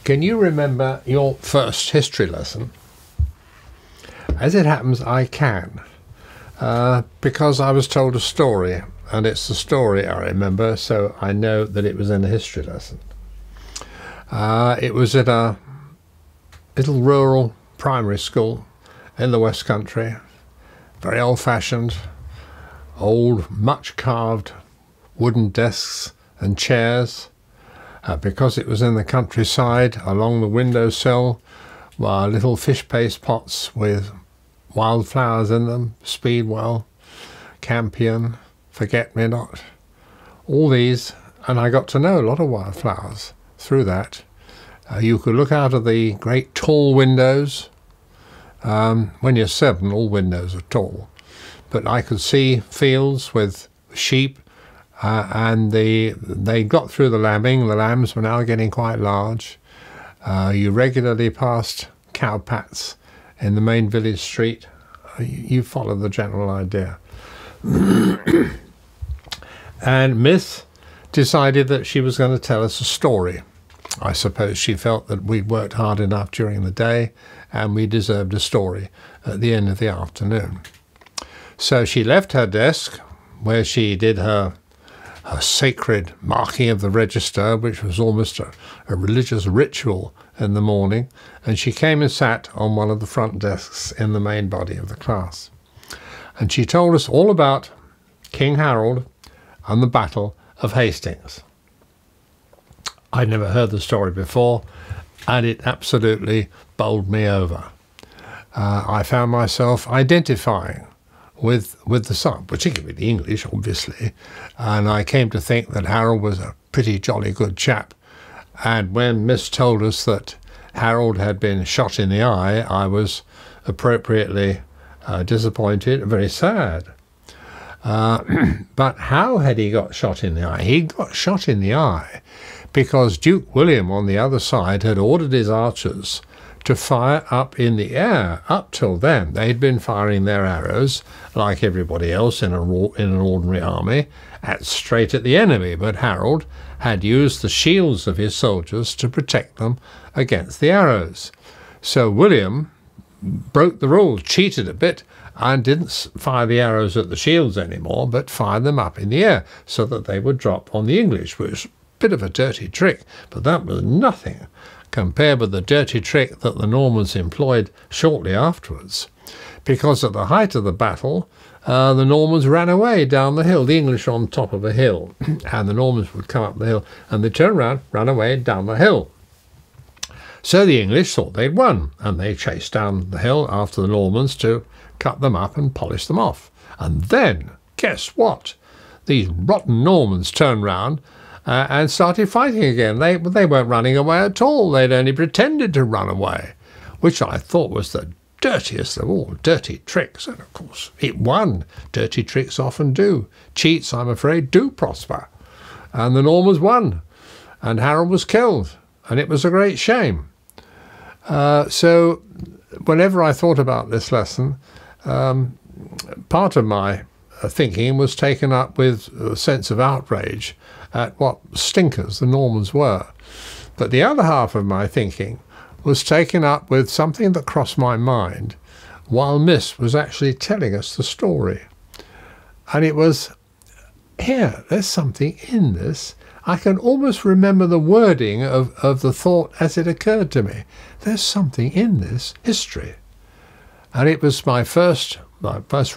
Can you remember your first history lesson? As it happens, I can, because I was told a story, and it's the story I remember, so I know that it was in a history lesson. It was at a little rural primary school in the West Country, very old-fashioned, old, much carved wooden desks and chairs. Because it was in the countryside, along the windowsill were little fish paste pots with wildflowers in them, speedwell, campion, forget-me-not, all these, and I got to know a lot of wildflowers through that. You could look out of the great tall windows. When you're 7, all windows are tall, but I could see fields with sheep, and they got through the lambing. The lambs were now getting quite large. You regularly passed cow pats in the main village street. You follow the general idea. And Miss decided that she was going to tell us a story. I suppose she felt that we'd worked hard enough during the day and we deserved a story at the end of the afternoon. So she left her desk where she did her sacred marking of the register, which was almost a religious ritual in the morning, and she came and sat on one of the front desks in the main body of the class. And she told us all about King Harold and the Battle of Hastings. I'd never heard the story before, and it absolutely bowled me over. I found myself identifying with the song, particularly the English, obviously, and I came to think that Harold was a pretty jolly good chap. And when Miss told us that Harold had been shot in the eye, I was appropriately disappointed, very sad. But how had he got shot in the eye? He got shot in the eye because Duke William on the other side had ordered his archers to fire up in the air. Up till then, they'd been firing their arrows, like everybody else in an ordinary army, straight at the enemy. But Harold had used the shields of his soldiers to protect them against the arrows. So William broke the rules, cheated a bit, and didn't fire the arrows at the shields anymore, but fired them up in the air so that they would drop on the English, which was a bit of a dirty trick, but that was nothing compared with the dirty trick that the Normans employed shortly afterwards. Because at the height of the battle, the Normans ran away down the hill, the English on top of a hill, and the Normans would come up the hill, and they'd turn around, run away down the hill. So the English thought they'd won, and they chased down the hill after the Normans to cut them up and polish them off. And then, guess what? These rotten Normans turned round and started fighting again. They weren't running away at all. They'd only pretended to run away, which I thought was the dirtiest of all dirty tricks. And of course, it won. Dirty tricks often do. Cheats, I'm afraid, do prosper. And the Normans won, and Harold was killed, and it was a great shame. So whenever I thought about this lesson, part of my thinking was taken up with a sense of outrage at what stinkers the Normans were. But the other half of my thinking was taken up with something that crossed my mind while Miss was actually telling us the story. And it was, here, there's something in this. I can almost remember the wording of the thought as it occurred to me. There's something in this history. And it was my first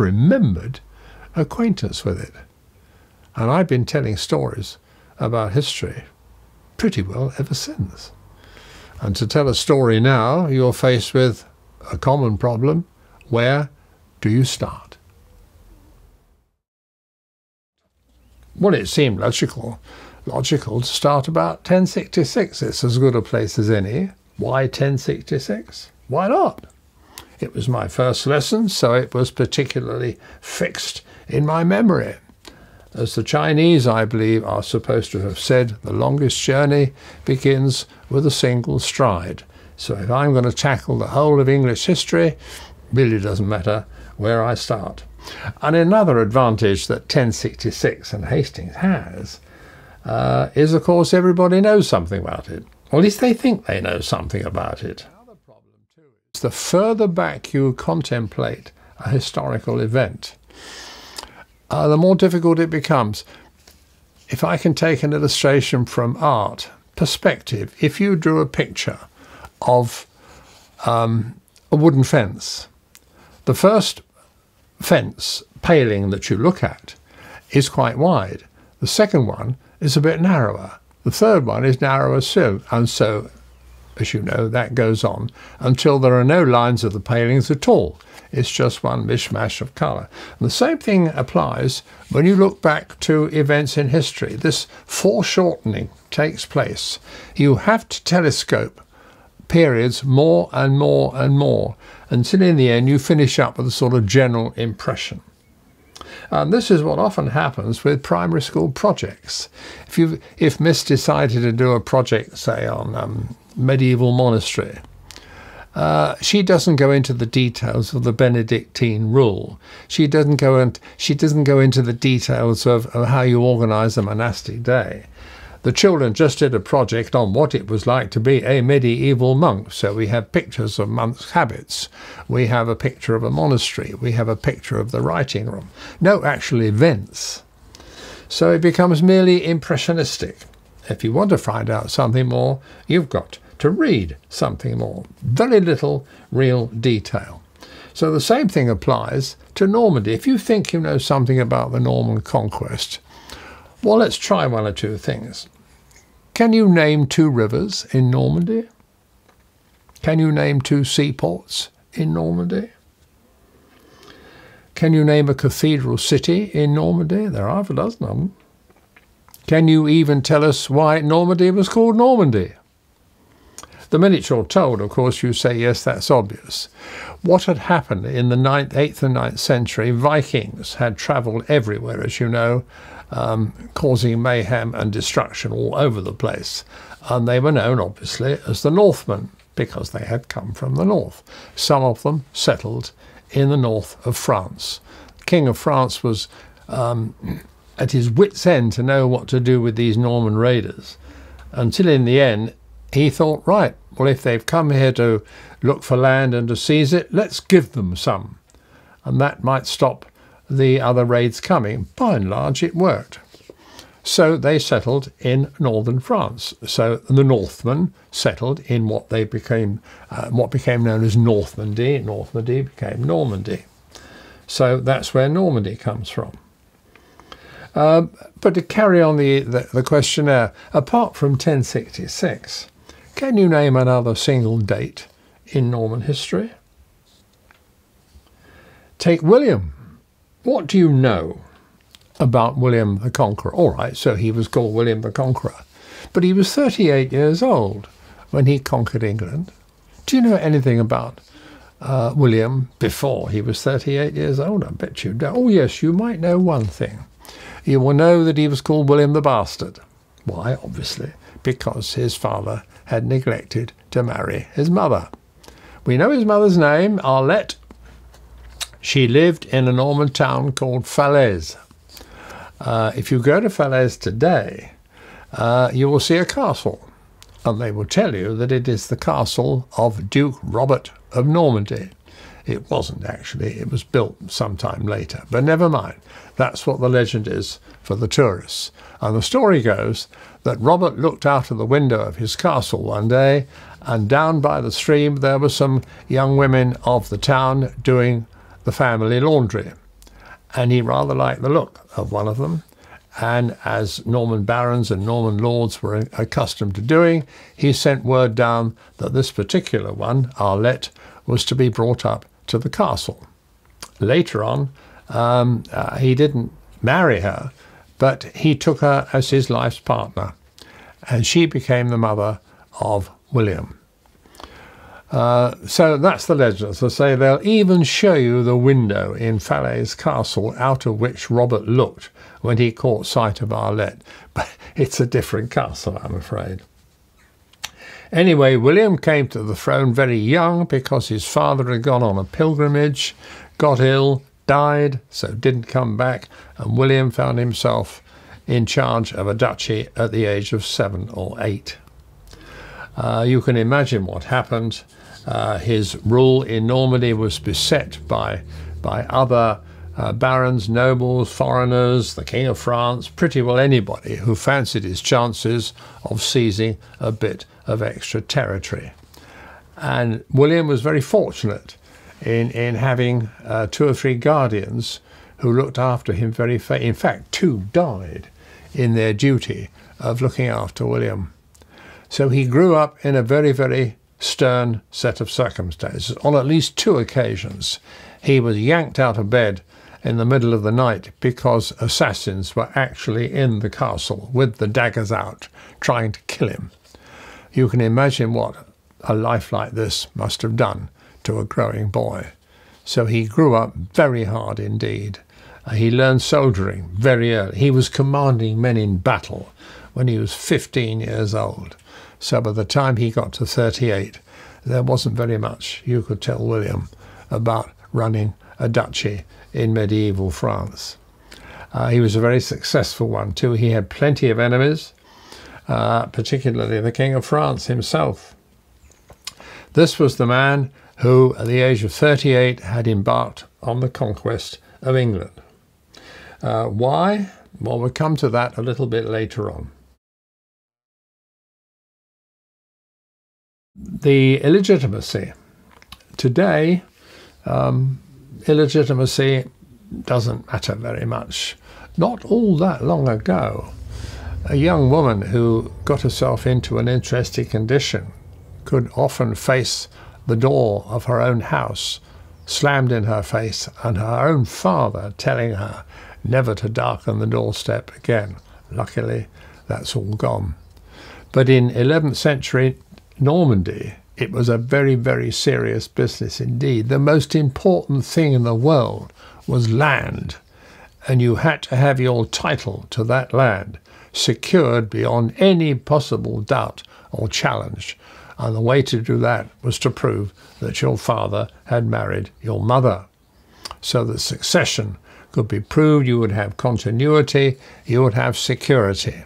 remembered acquaintance with it. And I've been telling stories about history pretty well ever since. And to tell a story now, you're faced with a common problem. Where do you start? Well, it seemed logical to start about 1066. It's as good a place as any. Why 1066? Why not? It was my first lesson, so it was particularly fixed in my memory. As the Chinese, I believe, are supposed to have said, the longest journey begins with a single stride. So if I'm going to tackle the whole of English history, it really doesn't matter where I start. And another advantage that 1066 and Hastings has is, of course, everybody knows something about it. Or at least they think they know something about it. Another problem too is the further back you contemplate a historical event, the more difficult it becomes. If I can take an illustration from art, perspective, if you drew a picture of a wooden fence, the first fence paling that you look at is quite wide. The second one is a bit narrower. The third one is narrower still, and so, as you know, that goes on until there are no lines of the palings at all. It's just one mishmash of colour. And the same thing applies when you look back to events in history. This foreshortening takes place. You have to telescope periods more and more and more until in the end you finish up with a sort of general impression. And this is what often happens with primary school projects. If Miss decided to do a project, say, on medieval monastery, she doesn't go into the details of the Benedictine rule. She doesn't go into the details of how you organise a monastic day. The children just did a project on what it was like to be a medieval monk. So we have pictures of monks' habits. We have a picture of a monastery. We have a picture of the writing room. No actual events. So it becomes merely impressionistic. If you want to find out something more, you've got to read something more. Very little real detail. So the same thing applies to Normandy. If you think you know something about the Norman conquest, well, let's try one or two things. Can you name 2 rivers in Normandy? Can you name 2 seaports in Normandy? Can you name a cathedral city in Normandy? There are half a dozen of them. Can you even tell us why Normandy was called Normandy? The minute you're told, of course, you say, yes, that's obvious. What had happened in the 8th and 9th century? Vikings had travelled everywhere, as you know, causing mayhem and destruction all over the place. And they were known, obviously, as the Northmen, because they had come from the north. Some of them settled in the north of France. The King of France was at his wit's end to know what to do with these Norman raiders, until in the end he thought, right, well, if they've come here to look for land and to seize it, let's give them some. And that might stop the other raids coming. By and large, it worked. So they settled in northern France. So the Northmen settled in what became known as Normandy. Normandy became Normandy. So that's where Normandy comes from. But to carry on the questionnaire, apart from 1066, can you name another single date in Norman history? Take William. What do you know about William the Conqueror? All right, so he was called William the Conqueror, but he was 38 years old when he conquered England. Do you know anything about William before he was 38 years old? I bet you don't. Oh yes, you might know one thing. You will know that he was called William the Bastard. Why? Obviously, because his father had neglected to marry his mother. We know his mother's name, Arlette. She lived in a Norman town called Falaise. If you go to Falaise today, you will see a castle, and they will tell you that it is the castle of Duke Robert of Normandy. It wasn't actually, it was built sometime later, but never mind. That's what the legend is for the tourists. And the story goes that Robert looked out of the window of his castle one day, and down by the stream there were some young women of the town doing the family laundry. And he rather liked the look of one of them. And as Norman barons and Norman lords were accustomed to doing, he sent word down that this particular one, Arlette, was to be brought up to the castle. Later on, he didn't marry her, but he took her as his life's partner, and she became the mother of William. So that's the legend. As I say, they'll even show you the window in Falaise Castle out of which Robert looked when he caught sight of Arlette. But it's a different castle, I'm afraid. Anyway, William came to the throne very young because his father had gone on a pilgrimage, got ill, died, so didn't come back, and William found himself in charge of a duchy at the age of 7 or 8. You can imagine what happened. His rule in Normandy was beset by other barons, nobles, foreigners, the King of France, pretty well anybody who fancied his chances of seizing a bit of extra territory. And William was very fortunate in having 2 or 3 guardians who looked after him very faithfully. In fact, 2 died in their duty of looking after William. So he grew up in a very, very stern set of circumstances. On at least 2 occasions, he was yanked out of bed in the middle of the night because assassins were actually in the castle with the daggers out, trying to kill him. You can imagine what a life like this must have done to a growing boy. So he grew up very hard indeed. He learned soldiering very early. He was commanding men in battle when he was 15 years old. So by the time he got to 38, there wasn't very much you could tell William about running a duchy in medieval France. He was a very successful one too. He had plenty of enemies, particularly the King of France himself. This was the man who, at the age of 38, had embarked on the conquest of England. Why? Well, we'll come to that a little bit later on. The illegitimacy. Today, illegitimacy doesn't matter very much. Not all that long ago, a young woman who got herself into an interesting condition could often face the door of her own house slammed in her face, and her own father telling her never to darken the doorstep again. Luckily, that's all gone. But in 11th century Normandy, it was a very, very serious business indeed. The most important thing in the world was land, and you had to have your title to that land secured beyond any possible doubt or challenge. And the way to do that was to prove that your father had married your mother. So that succession could be proved, you would have continuity, you would have security.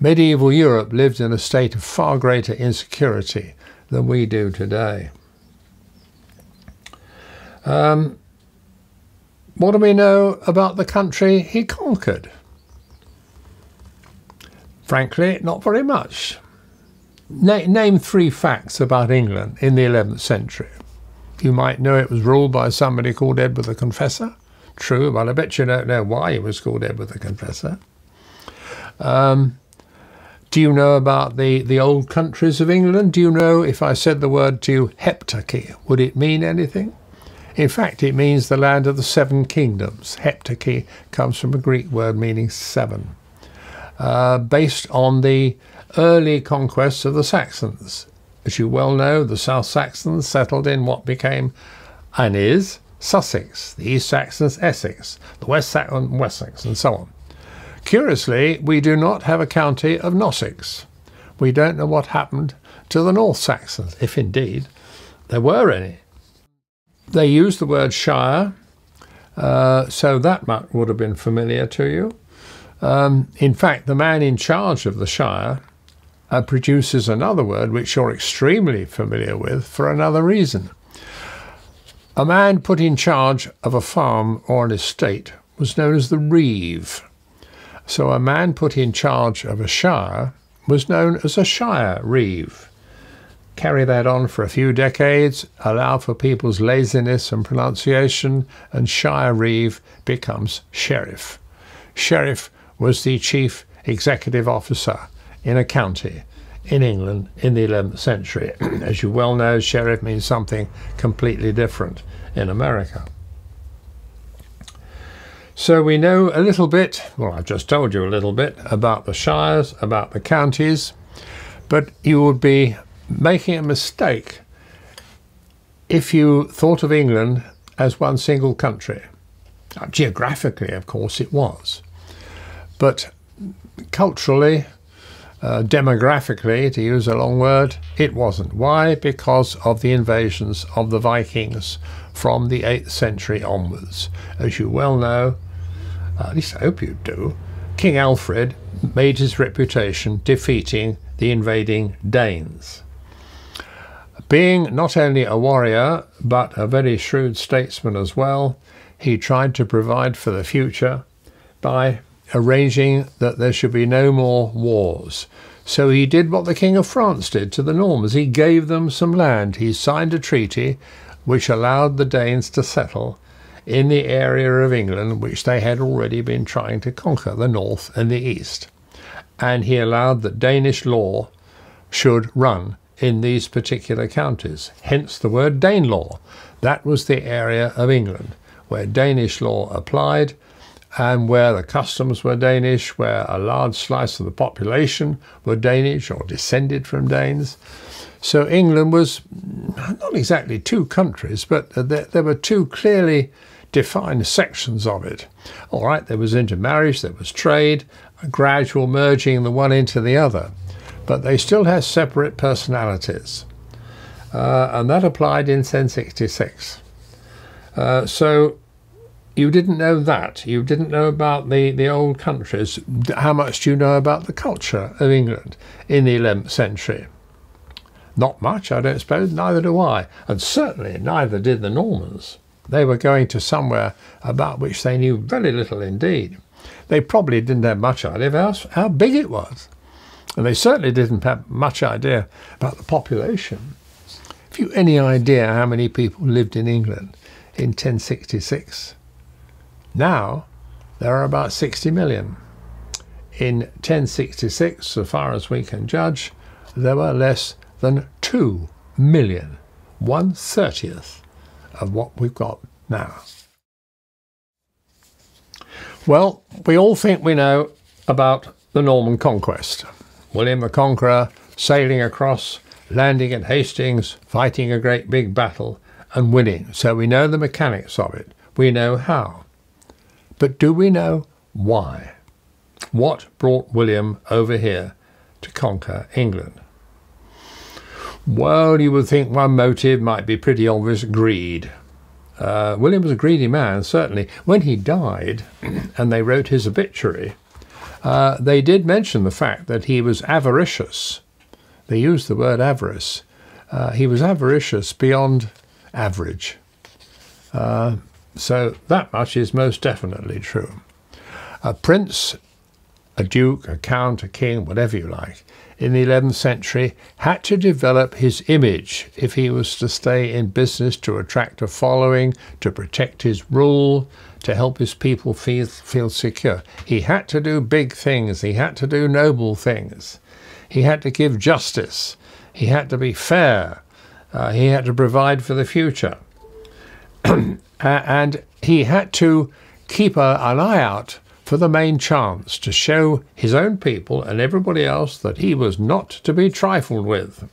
Medieval Europe lived in a state of far greater insecurity than we do today. What do we know about the country he conquered? Frankly, not very much. Name 3 facts about England in the 11th century. You might know it was ruled by somebody called Edward the Confessor. True, but I bet you don't know why he was called Edward the Confessor. Do you know about the old countries of England? Do you know, if I said the word to you, heptarchy, would it mean anything? In fact, it means the land of the 7 kingdoms. Heptarchy comes from a Greek word meaning 7. Based on the early conquests of the Saxons. As you well know, the South Saxons settled in what became and is Sussex, the East Saxons Essex, the West Saxons Wessex, and so on. Curiously, we do not have a county of Nossex. We don't know what happened to the North Saxons, if indeed there were any. They used the word shire, so that much would have been familiar to you. In fact, the man in charge of the shire produces another word which you're extremely familiar with for another reason. A man put in charge of a farm or an estate was known as the reeve. So a man put in charge of a shire was known as a shire reeve. Carry that on for a few decades, allow for people's laziness and pronunciation, and shire reeve becomes sheriff. Sheriff was the chief executive officer in a county in England in the 11th century. As you well know, sheriff means something completely different in America. So we know a little bit, well, I've just told you a little bit about the shires, about the counties, but you would be making a mistake if you thought of England as one single country. Now, geographically, of course, it was. But culturally, demographically, to use a long word, it wasn't. Why? Because of the invasions of the Vikings from the 8th century onwards. As you well know, at least I hope you do, King Alfred made his reputation defeating the invading Danes. Being not only a warrior, but a very shrewd statesman as well, he tried to provide for the future by arranging that there should be no more wars. So he did what the King of France did to the Normans. He gave them some land. He signed a treaty which allowed the Danes to settle in the area of England which they had already been trying to conquer, the north and the east. And he allowed that Danish law should run in these particular counties, hence the word Danelaw. That was the area of England where Danish law applied and where the customs were Danish, where a large slice of the population were Danish or descended from Danes. So England was not exactly two countries, but there were two clearly defined sections of it. All right, there was intermarriage, there was trade, a gradual merging the one into the other, but they still had separate personalities. And that applied in 1066. So you didn't know that. You didn't know about the old countries. How much do you know about the culture of England in the 11th century? Not much, I don't suppose. Neither do I. And certainly neither did the Normans. They were going to somewhere about which they knew very little indeed. They probably didn't have much idea of how big it was. And they certainly didn't have much idea about the population. Have you any idea how many people lived in England in 1066? Now, there are about 60 million. In 1066, so far as we can judge, there were less than 2 million, 1/30th of what we've got now. Well, we all think we know about the Norman conquest. William the Conqueror sailing across, landing at Hastings, fighting a great big battle and winning. So we know the mechanics of it. We know how. But do we know why? What brought William over here to conquer England? Well, you would think one motive might be pretty obvious: greed. William was a greedy man, certainly. When he died, and they wrote his obituary, they did mention the fact that he was avaricious. They used the word avarice. He was avaricious beyond average. So that much is most definitely true. A prince, a duke, a count, a king, whatever you like, in the 11th century had to develop his image if he was to stay in business, to attract a following, to protect his rule, to help his people feel secure. He had to do big things. He had to do noble things. He had to give justice. He had to be fair. He had to provide for the future. And he had to keep an eye out for the main chance to show his own people and everybody else that he was not to be trifled with.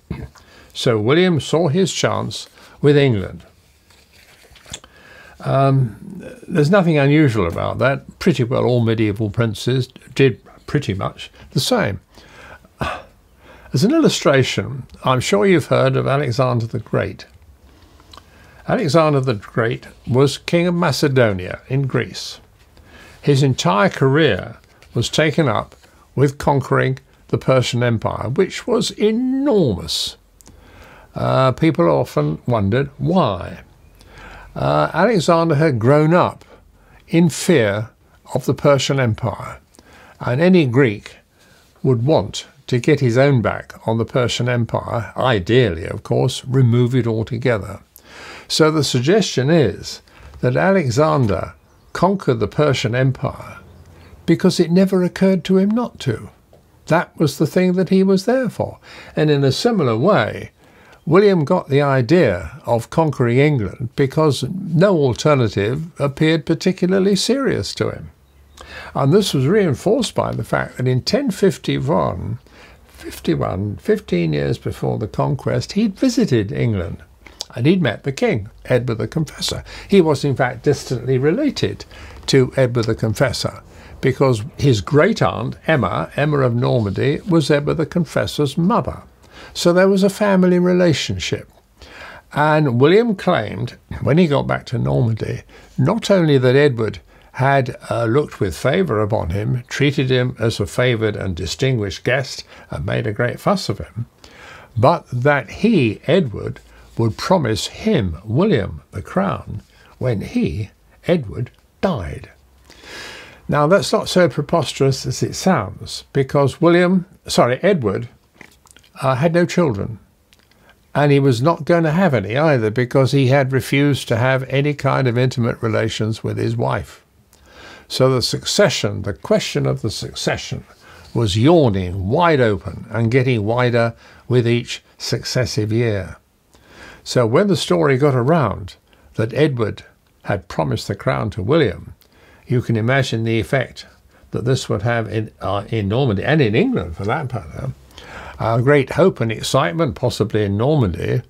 So William saw his chance with England. There's nothing unusual about that. Pretty well all medieval princes did pretty much the same. As an illustration, I'm sure you've heard of Alexander the Great. Alexander the Great was king of Macedonia in Greece. His entire career was taken up with conquering the Persian Empire, which was enormous. People often wondered why. Alexander had grown up in fear of the Persian Empire, and any Greek would want to get his own back on the Persian Empire, ideally, of course, remove it altogether. So the suggestion is that Alexander conquered the Persian Empire because it never occurred to him not to. That was the thing that he was there for. And in a similar way, William got the idea of conquering England because no alternative appeared particularly serious to him. And this was reinforced by the fact that in 1051, 15 years before the conquest, he'd visited England. And he'd met the king, Edward the Confessor. He was in fact distantly related to Edward the Confessor because his great-aunt, Emma of Normandy, was Edward the Confessor's mother. So there was a family relationship. And William claimed, when he got back to Normandy, not only that Edward had looked with favour upon him, treated him as a favoured and distinguished guest, and made a great fuss of him, but that he, Edward, would promise him, William, the crown when he, Edward, died. Now that's not so preposterous as it sounds, because Edward had no children, and he was not going to have any either, because he had refused to have any kind of intimate relations with his wife. So the question of the succession was yawning wide open and getting wider with each successive year. So when the story got around that Edward had promised the crown to William, you can imagine the effect that this would have in Normandy, and in England for that matter. Great hope and excitement, possibly in Normandy,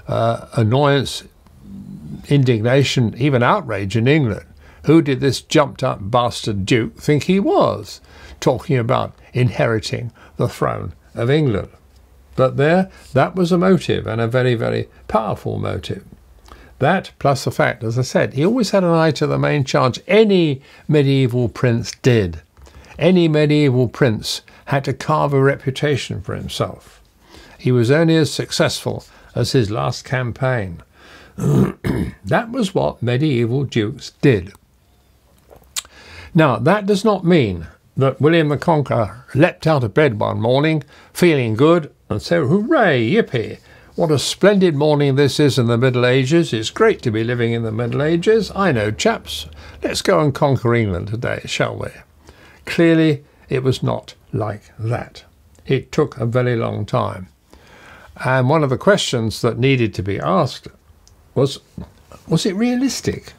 annoyance, indignation, even outrage in England. Who did this jumped-up bastard duke think he was, talking about inheriting the throne of England? But that was a motive, and a very, very powerful motive. That, plus the fact, as I said, he always had an eye to the main charge. Any medieval prince did. Any medieval prince had to carve a reputation for himself. He was only as successful as his last campaign. That was what medieval dukes did. Now, that does not mean that William the Conqueror leapt out of bed one morning, feeling good, and said, "Hooray, yippee! What a splendid morning this is in the Middle Ages. It's great to be living in the Middle Ages. I know, chaps. Let's go and conquer England today, shall we?" Clearly, it was not like that. It took a very long time. And one of the questions that needed to be asked was it realistic?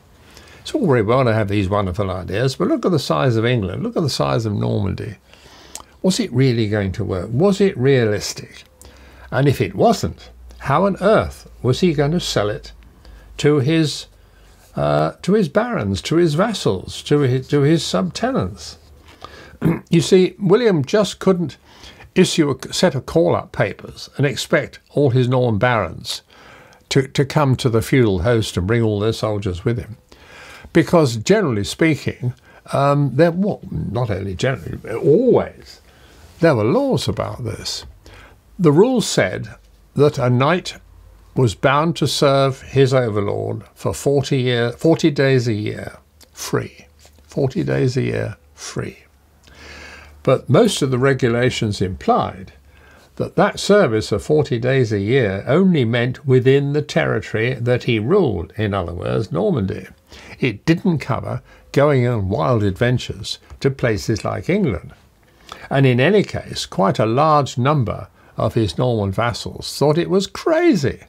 It's all very well to have these wonderful ideas, but look at the size of England. Look at the size of Normandy. Was it really going to work? Was it realistic? And if it wasn't, how on earth was he going to sell it to his barons, to his vassals, to his subtenants? You see, William just couldn't issue a set of call-up papers and expect all his Norman barons to come to the feudal host and bring all their soldiers with him. Because generally speaking, not only generally, but always, there were laws about this. The rules said that a knight was bound to serve his overlord for 40 days a year, free. 40 days a year, free. But most of the regulations implied that service of 40 days a year only meant within the territory that he ruled, in other words, Normandy. It didn't cover going on wild adventures to places like England. And in any case, quite a large number of his Norman vassals thought it was crazy.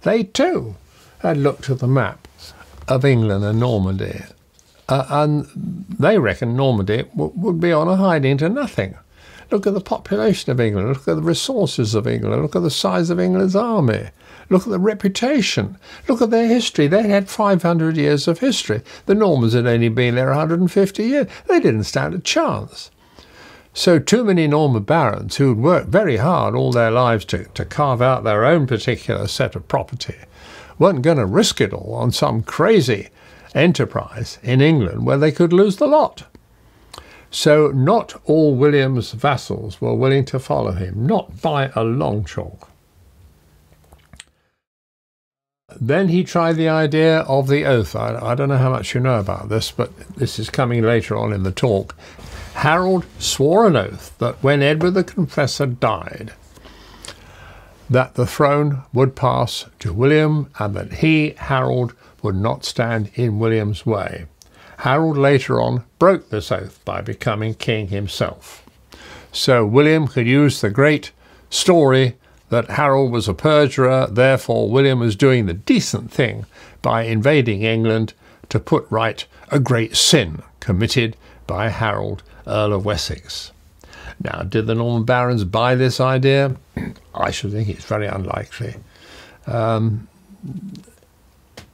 They too had looked at the map of England and Normandy, and they reckoned Normandy would be on a hiding to nothing. Look at the population of England, look at the resources of England, look at the size of England's army, look at the reputation, look at their history. They had 500 years of history. The Normans had only been there 150 years. They didn't stand a chance. So too many Norman barons who'd worked very hard all their lives to carve out their own particular set of property weren't going to risk it all on some crazy enterprise in England where they could lose the lot. So not all William's vassals were willing to follow him, not by a long chalk. Then he tried the idea of the oath. I don't know how much you know about this, but this is coming later on in the talk. Harold swore an oath that when Edward the Confessor died, that the throne would pass to William, and that he, Harold, would not stand in William's way. Harold later on broke this oath by becoming king himself. So William could use the great story that Harold was a perjurer, therefore William was doing the decent thing by invading England to put right a great sin committed by Harold, Earl of Wessex. Now, did the Norman barons buy this idea? I should think it's very unlikely.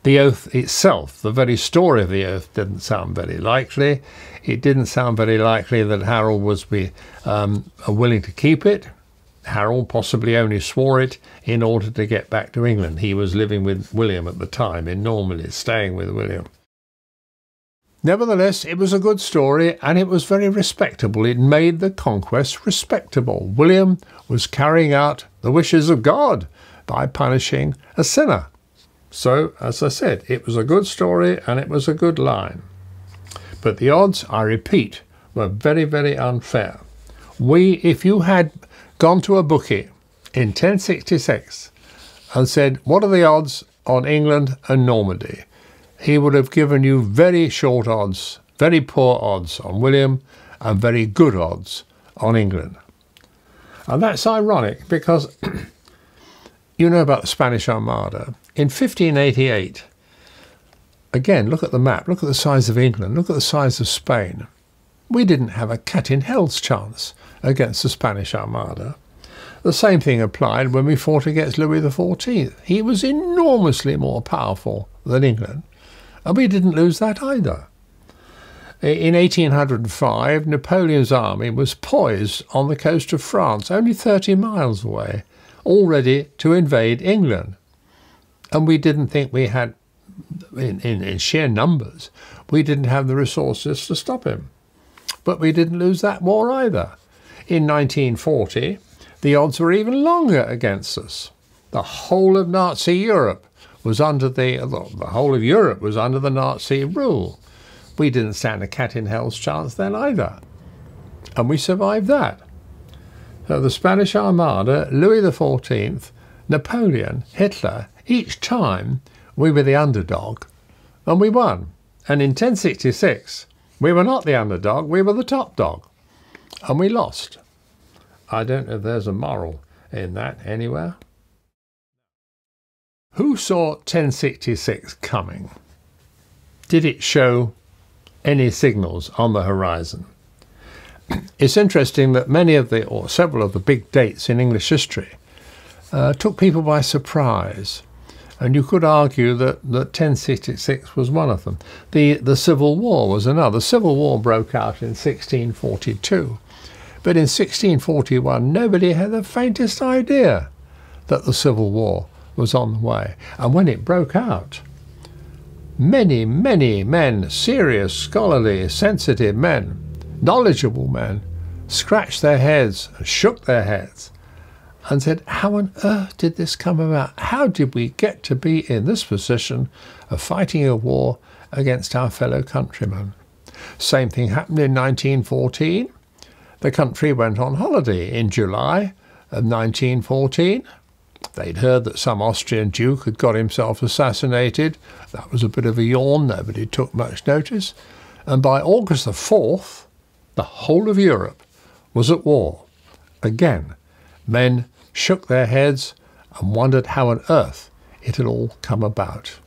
The oath itself, the very story of the oath, didn't sound very likely. It didn't sound very likely that Harold was willing to keep it. Harold possibly only swore it in order to get back to England. He was living with William at the time in Normandy, staying with William. Nevertheless, it was a good story, and it was very respectable. It made the conquest respectable. William was carrying out the wishes of God by punishing a sinner. So, as I said, it was a good story and it was a good line. But the odds, I repeat, were very, very unfair. If you had gone to a bookie in 1066 and said, what are the odds on England and Normandy? He would have given you very short odds, very poor odds on William, and very good odds on England. And that's ironic because you know about the Spanish Armada. In 1588, again, look at the map, look at the size of England, look at the size of Spain. We didn't have a cat in hell's chance against the Spanish Armada. The same thing applied when we fought against Louis XIV. He was enormously more powerful than England. And we didn't lose that either. In 1805, Napoleon's army was poised on the coast of France, only 30 miles away, all ready to invade England. And we didn't think we had, in sheer numbers, we didn't have the resources to stop him. But we didn't lose that war either. In 1940, the odds were even longer against us. The whole of Nazi Europe was under the whole of Europe was under the Nazi rule. We didn't stand a cat in hell's chance then either. And we survived that. So the Spanish Armada, Louis XIV, Napoleon, Hitler, each time we were the underdog and we won. And in 1066, we were not the underdog, we were the top dog. And we lost. I don't know if there's a moral in that anywhere. Who saw 1066 coming? Did it show any signals on the horizon? It's interesting that many of the, or several of the big dates in English history took people by surprise. And you could argue that 1066 was one of them. The Civil War was another. The Civil War broke out in 1642. But in 1641, nobody had the faintest idea that the Civil War was on the way. And when it broke out, many, many men, serious, scholarly, sensitive men, knowledgeable men, scratched their heads and shook their heads and said, how on earth did this come about? How did we get to be in this position of fighting a war against our fellow countrymen? Same thing happened in 1914. The country went on holiday in July of 1914. They'd heard that some Austrian duke had got himself assassinated. That was a bit of a yawn. Nobody took much notice. And by August the 4th, the whole of Europe was at war. Again, men shook their heads and wondered how on earth it had all come about.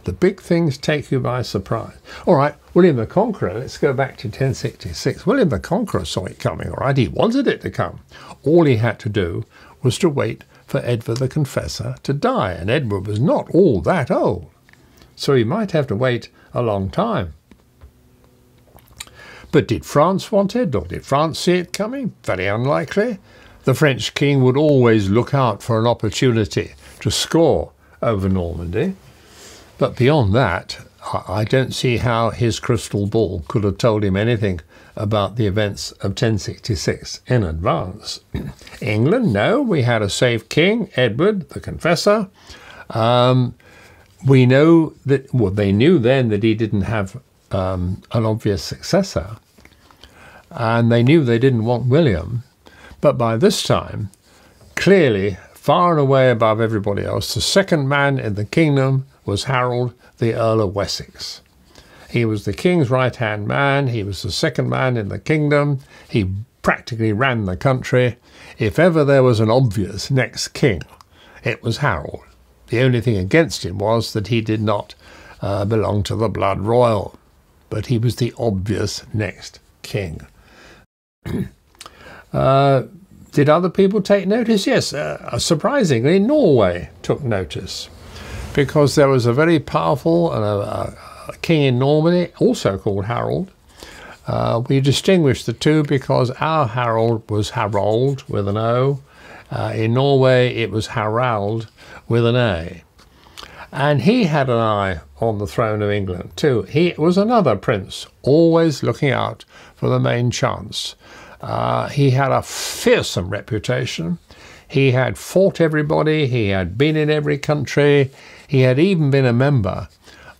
The big things take you by surprise. All right, William the Conqueror, let's go back to 1066. William the Conqueror saw it coming, all right? He wanted it to come. All he had to do was to wait for Edward the Confessor to die, and Edward was not all that old, so he might have to wait a long time. But did France want it, or did France see it coming? Very unlikely. The French king would always look out for an opportunity to score over Normandy, but beyond that, I don't see how his crystal ball could have told him anything about the events of 1066 in advance. England, no, we had a safe king, Edward the Confessor. We know that, well, they knew then that he didn't have an obvious successor, and they knew they didn't want William. But by this time, clearly, far and away above everybody else, the second man in the kingdom was Harold, the Earl of Wessex. He was the king's right-hand man. He was the second man in the kingdom. He practically ran the country. If ever there was an obvious next king, it was Harold. The only thing against him was that he did not belong to the blood royal, but he was the obvious next king. Did other people take notice? Yes, surprisingly, Norway took notice, because there was a very powerful and a king in Normandy, also called Harold. We distinguished the two because our Harold was Harold with an O. In Norway, it was Harald with an A. And he had an eye on the throne of England too. He was another prince, always looking out for the main chance. He had a fearsome reputation. He had fought everybody. He had been in every country. He had even been a member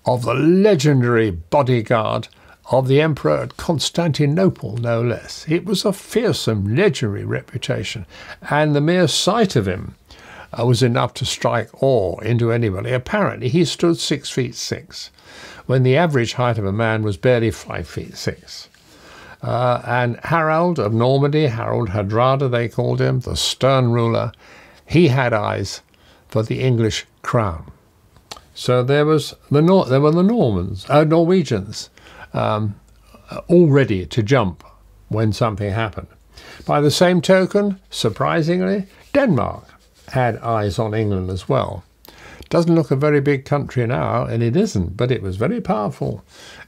of the legendary bodyguard of the emperor at Constantinople, no less. It was a fearsome, legendary reputation, and the mere sight of him was enough to strike awe into anybody. Apparently, he stood 6'6", when the average height of a man was barely 5'6". And Harold of Normandy, Harold Hardrada they called him, the stern ruler, he had eyes for the English crown. So there were the Norwegians, all ready to jump when something happened. By the same token, surprisingly, Denmark had eyes on England as well. Doesn't look a very big country now, and it isn't, but it was very powerful.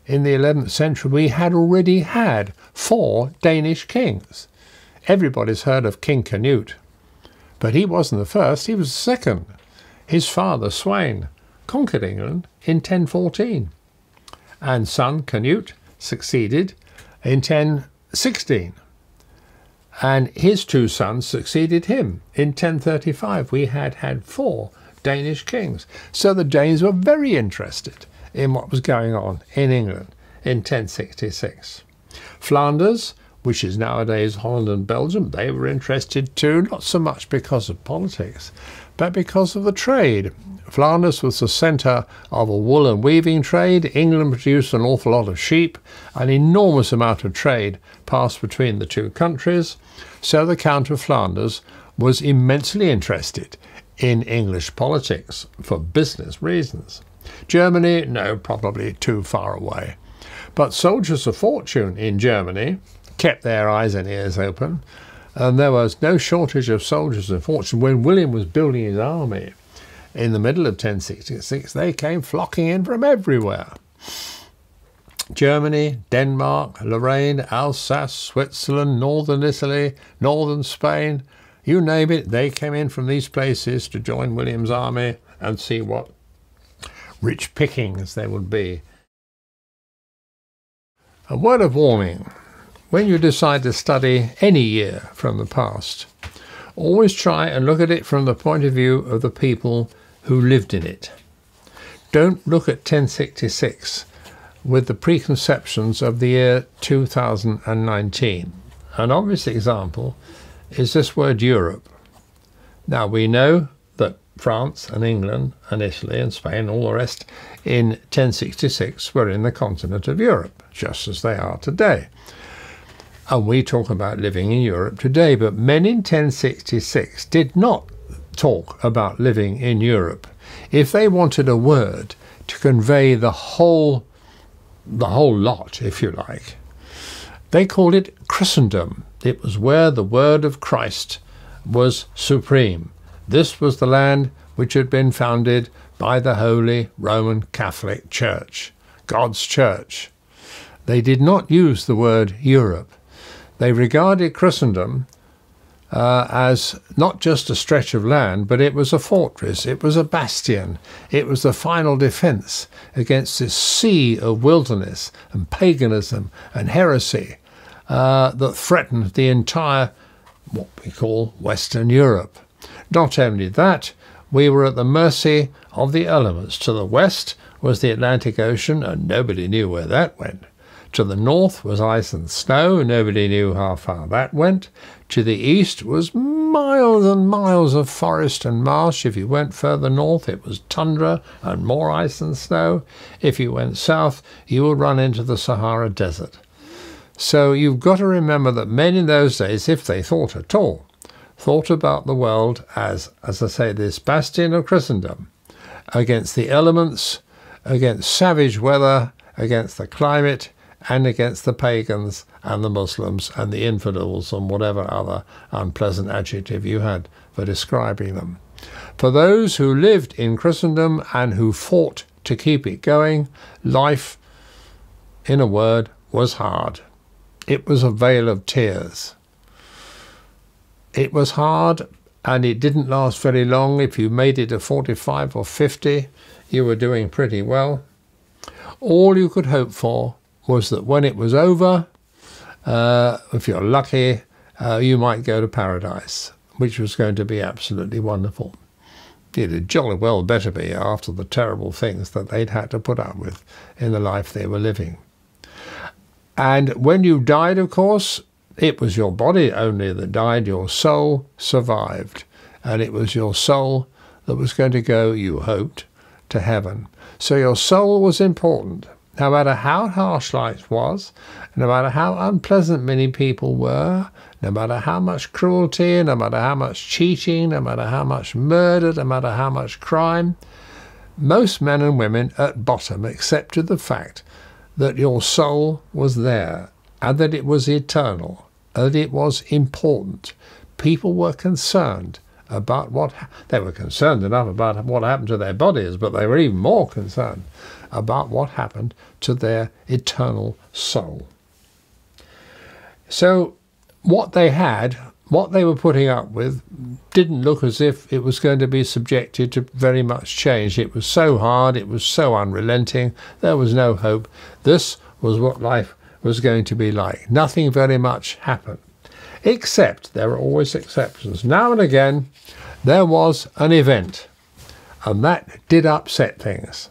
In the 11th century, we had already had 4 Danish kings. Everybody's heard of King Canute, but he wasn't the first, he was the second. His father, Sweyn, conquered England in 1014, and son Canute succeeded in 1016, and his 2 sons succeeded him in 1035. We had 4 Danish kings. So the Danes were very interested in what was going on in England in 1066. Flanders, which is nowadays Holland and Belgium, they were interested too, not so much because of politics, but because of the trade. Flanders was the centre of a wool and weaving trade. England produced an awful lot of sheep. An enormous amount of trade passed between the 2 countries. So the Count of Flanders was immensely interested in English politics for business reasons. Germany, no, probably too far away. But soldiers of fortune in Germany kept their eyes and ears open, and there was no shortage of soldiers of fortune. When William was building his army in the middle of 1066, they came flocking in from everywhere. Germany, Denmark, Lorraine, Alsace, Switzerland, northern Italy, northern Spain, you name it, they came in from these places to join William's army and see what rich pickings there would be. A word of warning: when you decide to study any year from the past, always try and look at it from the point of view of the people who lived in it. Don't look at 1066 with the preconceptions of the year 2019. An obvious example is this word Europe. Now we know that France and England and Italy and Spain and all the rest in 1066 were in the continent of Europe, just as they are today. And we talk about living in Europe today, but men in 1066 did not talk about living in Europe. If they wanted a word to convey the whole lot, if you like, they called it Christendom. It was where the word of Christ was supreme. This was the land which had been founded by the Holy Roman Catholic Church, God's church. They did not use the word Europe. They regarded Christendom as not just a stretch of land, but it was a fortress, it was a bastion, it was the final defense against this sea of wilderness and paganism and heresy that threatened the entire, what we call, Western Europe. Not only that, we were at the mercy of the elements. To the west was the Atlantic Ocean, and nobody knew where that went. To the north was ice and snow, nobody knew how far that went. To the east was miles and miles of forest and marsh. If you went further north, it was tundra and more ice and snow. If you went south, you would run into the Sahara Desert. So you've got to remember that men in those days, if they thought at all, thought about the world as I say, this bastion of Christendom, against the elements, against savage weather, against the climate, and against the pagans and the Muslims and the infidels and whatever other unpleasant adjective you had for describing them. For those who lived in Christendom and who fought to keep it going, life, in a word, was hard. It was a vale of tears. It was hard, and it didn't last very long. If you made it to 45 or 50, you were doing pretty well. All you could hope for was that when it was over, if you're lucky, you might go to paradise, which was going to be absolutely wonderful. It jolly well better be after the terrible things that they'd had to put up with in the life they were living. And when you died, of course, it was your body only that died. Your soul survived. And it was your soul that was going to go, you hoped, to heaven. So your soul was important. No matter how harsh life was, no matter how unpleasant many people were, no matter how much cruelty, no matter how much cheating, no matter how much murder, no matter how much crime, most men and women at bottom accepted the fact that your soul was there and that it was eternal, and that it was important. People were concerned about they were concerned enough about what happened to their bodies, but they were even more concerned about what happened to their eternal soul. So what they had, what they were putting up with, didn't look as if it was going to be subjected to very much change. It was so hard, it was so unrelenting, there was no hope. This was what life was going to be like. Nothing very much happened. Except there were always exceptions. Now and again there was an event, and that did upset things,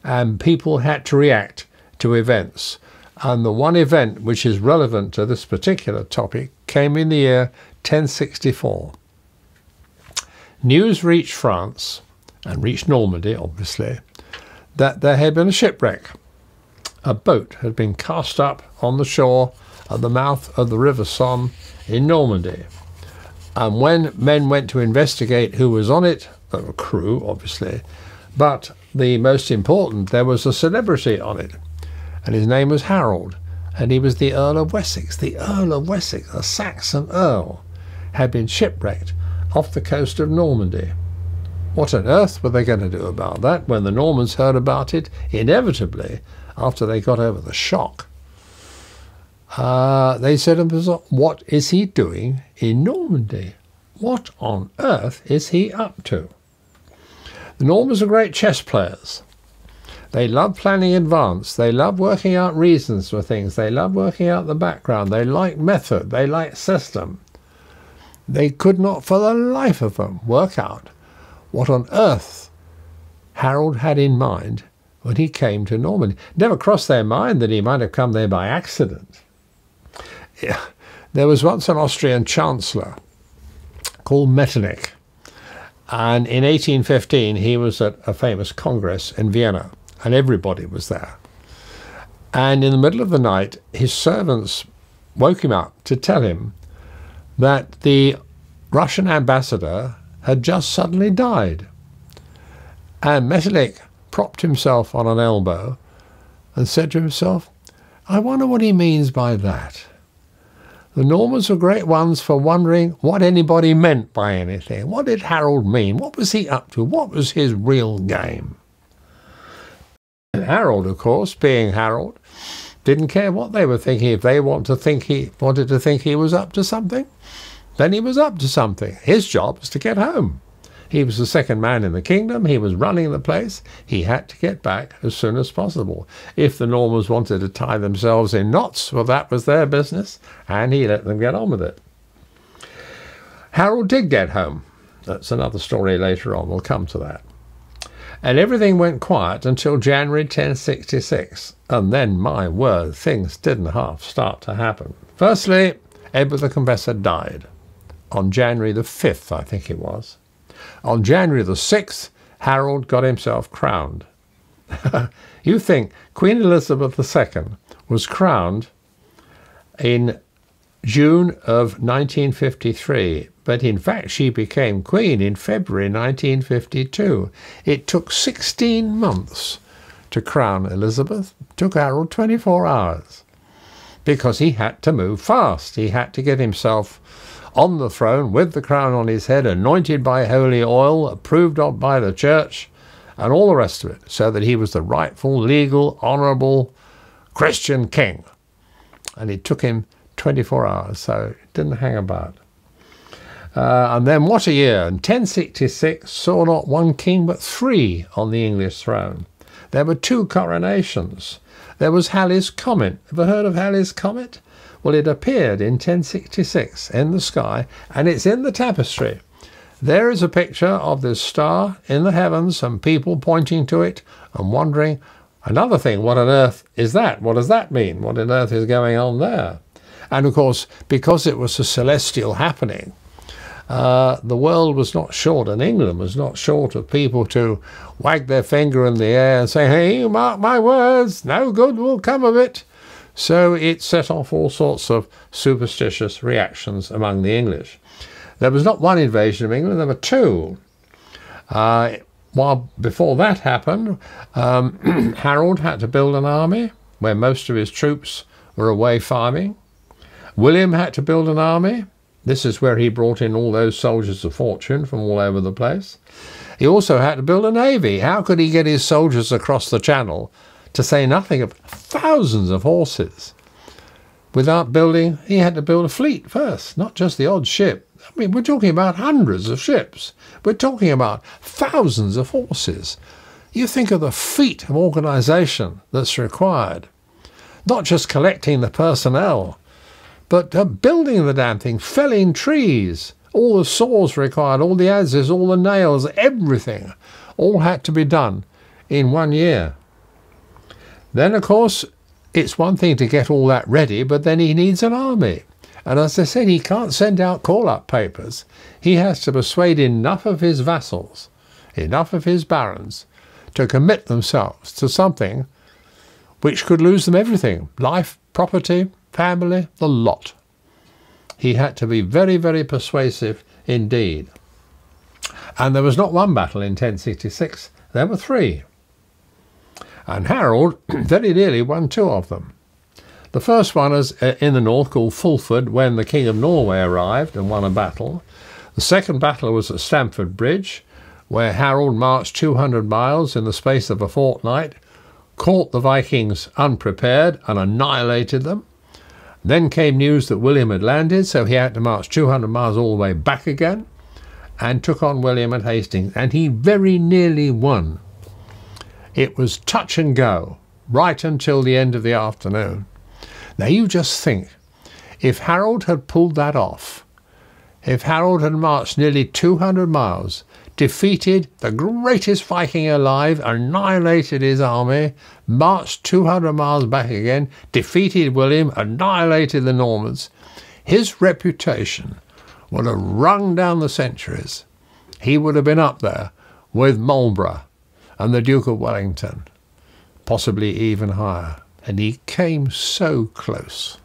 and people had to react to events. And the one event which is relevant to this particular topic came in the year 1064. News reached France, and reached Normandy obviously, that there had been a shipwreck. A boat had been cast up on the shore at the mouth of the River Somme in Normandy. And when men went to investigate who was on it, a crew obviously, but the most important, there was a celebrity on it, and his name was Harold, and he was the Earl of Wessex. The Earl of Wessex, a Saxon earl, had been shipwrecked off the coast of Normandy. What on earth were they going to do about that when the Normans heard about it, inevitably, after they got over the shock? They said to themselves, what is he doing in Normandy? What on earth is he up to? The Normans are great chess players. They love planning in advance. They love working out reasons for things. They love working out the background. They like method. They like system. They could not for the life of them work out what on earth Harold had in mind when he came to Normandy. It never crossed their mind that he might have come there by accident. Yeah. There was once an Austrian chancellor called Metternich, and in 1815 he was at a famous congress in Vienna, and everybody was there. And in the middle of the night, his servants woke him up to tell him that the Russian ambassador had just suddenly died. And Metternich propped himself on an elbow and said to himself, I wonder what he means by that. The Normans were great ones for wondering what anybody meant by anything. What did Harold mean? What was he up to? What was his real game? And Harold, of course, being Harold, didn't care what they were thinking. If they wanted to think he was up to something, then he was up to something. His job was to get home. He was the second man in the kingdom. He was running the place. He had to get back as soon as possible. If the Normans wanted to tie themselves in knots, well, that was their business, and he let them get on with it. Harold did get home. That's another story later on. We'll come to that. And everything went quiet until January 1066. And then, my word, things didn't half start to happen. Firstly, Edward the Confessor died on January the 5th, I think it was. On January the 6th, Harold got himself crowned. You think Queen Elizabeth II was crowned in June of 1953, but in fact she became queen in February 1952. It took 16 months to crown Elizabeth. It took Harold 24 hours because he had to move fast. He had to get himself on the throne with the crown on his head, anointed by holy oil, approved of by the church, and all the rest of it, so that he was the rightful, legal, honourable Christian king. And it took him 24 hours, so it didn't hang about. And then what a year! In 1066 saw not one king but three on the English throne. There were two coronations. There was Halley's Comet. Ever heard of Halley's Comet? Well, it appeared in 1066 in the sky, and it's in the tapestry. There is a picture of this star in the heavens and people pointing to it and wondering, another thing, what on earth is that? What does that mean? What on earth is going on there? And of course, because it was a celestial happening, the world was not short, and England was not short of people to wag their finger in the air and say, hey, mark my words, no good will come of it. So it set off all sorts of superstitious reactions among the English. There was not one invasion of England, there were two. While before that happened, Harold had to build an army where most of his troops were away farming. William had to build an army. This is where he brought in all those soldiers of fortune from all over the place. He also had to build a navy. How could he get his soldiers across the channel, to say nothing of thousands of horses? Without building, he had to build a fleet first, not just the odd ship. I mean, we're talking about hundreds of ships. We're talking about thousands of horses. You think of the feat of organisation that's required. Not just collecting the personnel, but building the damn thing, felling trees, all the saws required, all the adzes, all the nails, everything, all had to be done in 1 year. Then, of course, it's one thing to get all that ready, but then he needs an army. And as I said, he can't send out call-up papers. He has to persuade enough of his vassals, enough of his barons, to commit themselves to something which could lose them everything, life, property, family, the lot. He had to be very, very persuasive indeed. And there was not one battle in 1066, there were three. And Harold very nearly won two of them. The first one is in the north, called Fulford, when the King of Norway arrived and won a battle. The second battle was at Stamford Bridge, where Harold marched 200 miles in the space of a fortnight, caught the Vikings unprepared and annihilated them. Then came news that William had landed, so he had to march 200 miles all the way back again, and took on William at Hastings, and he very nearly won. It was touch and go, right until the end of the afternoon. Now you just think, if Harold had pulled that off, if Harold had marched nearly 200 miles, defeated the greatest Viking alive, annihilated his army, marched 200 miles back again, defeated William, annihilated the Normans, his reputation would have rung down the centuries. He would have been up there with Marlborough and the Duke of Wellington, possibly even higher. And he came so close.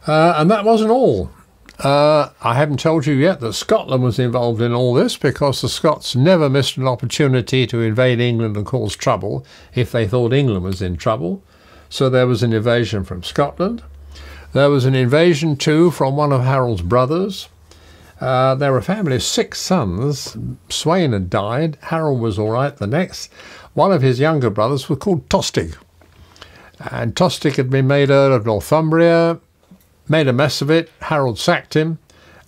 And that wasn't all. I haven't told you yet that Scotland was involved in all this, because the Scots never missed an opportunity to invade England and cause trouble if they thought England was in trouble. So there was an invasion from Scotland. There was an invasion too from one of Harold's brothers. There were a family of 6 sons. Sweyn had died. Harold was all right the next. One of his younger brothers was called Tostig. And Tostig had been made Earl of Northumbria, made a mess of it. Harold sacked him,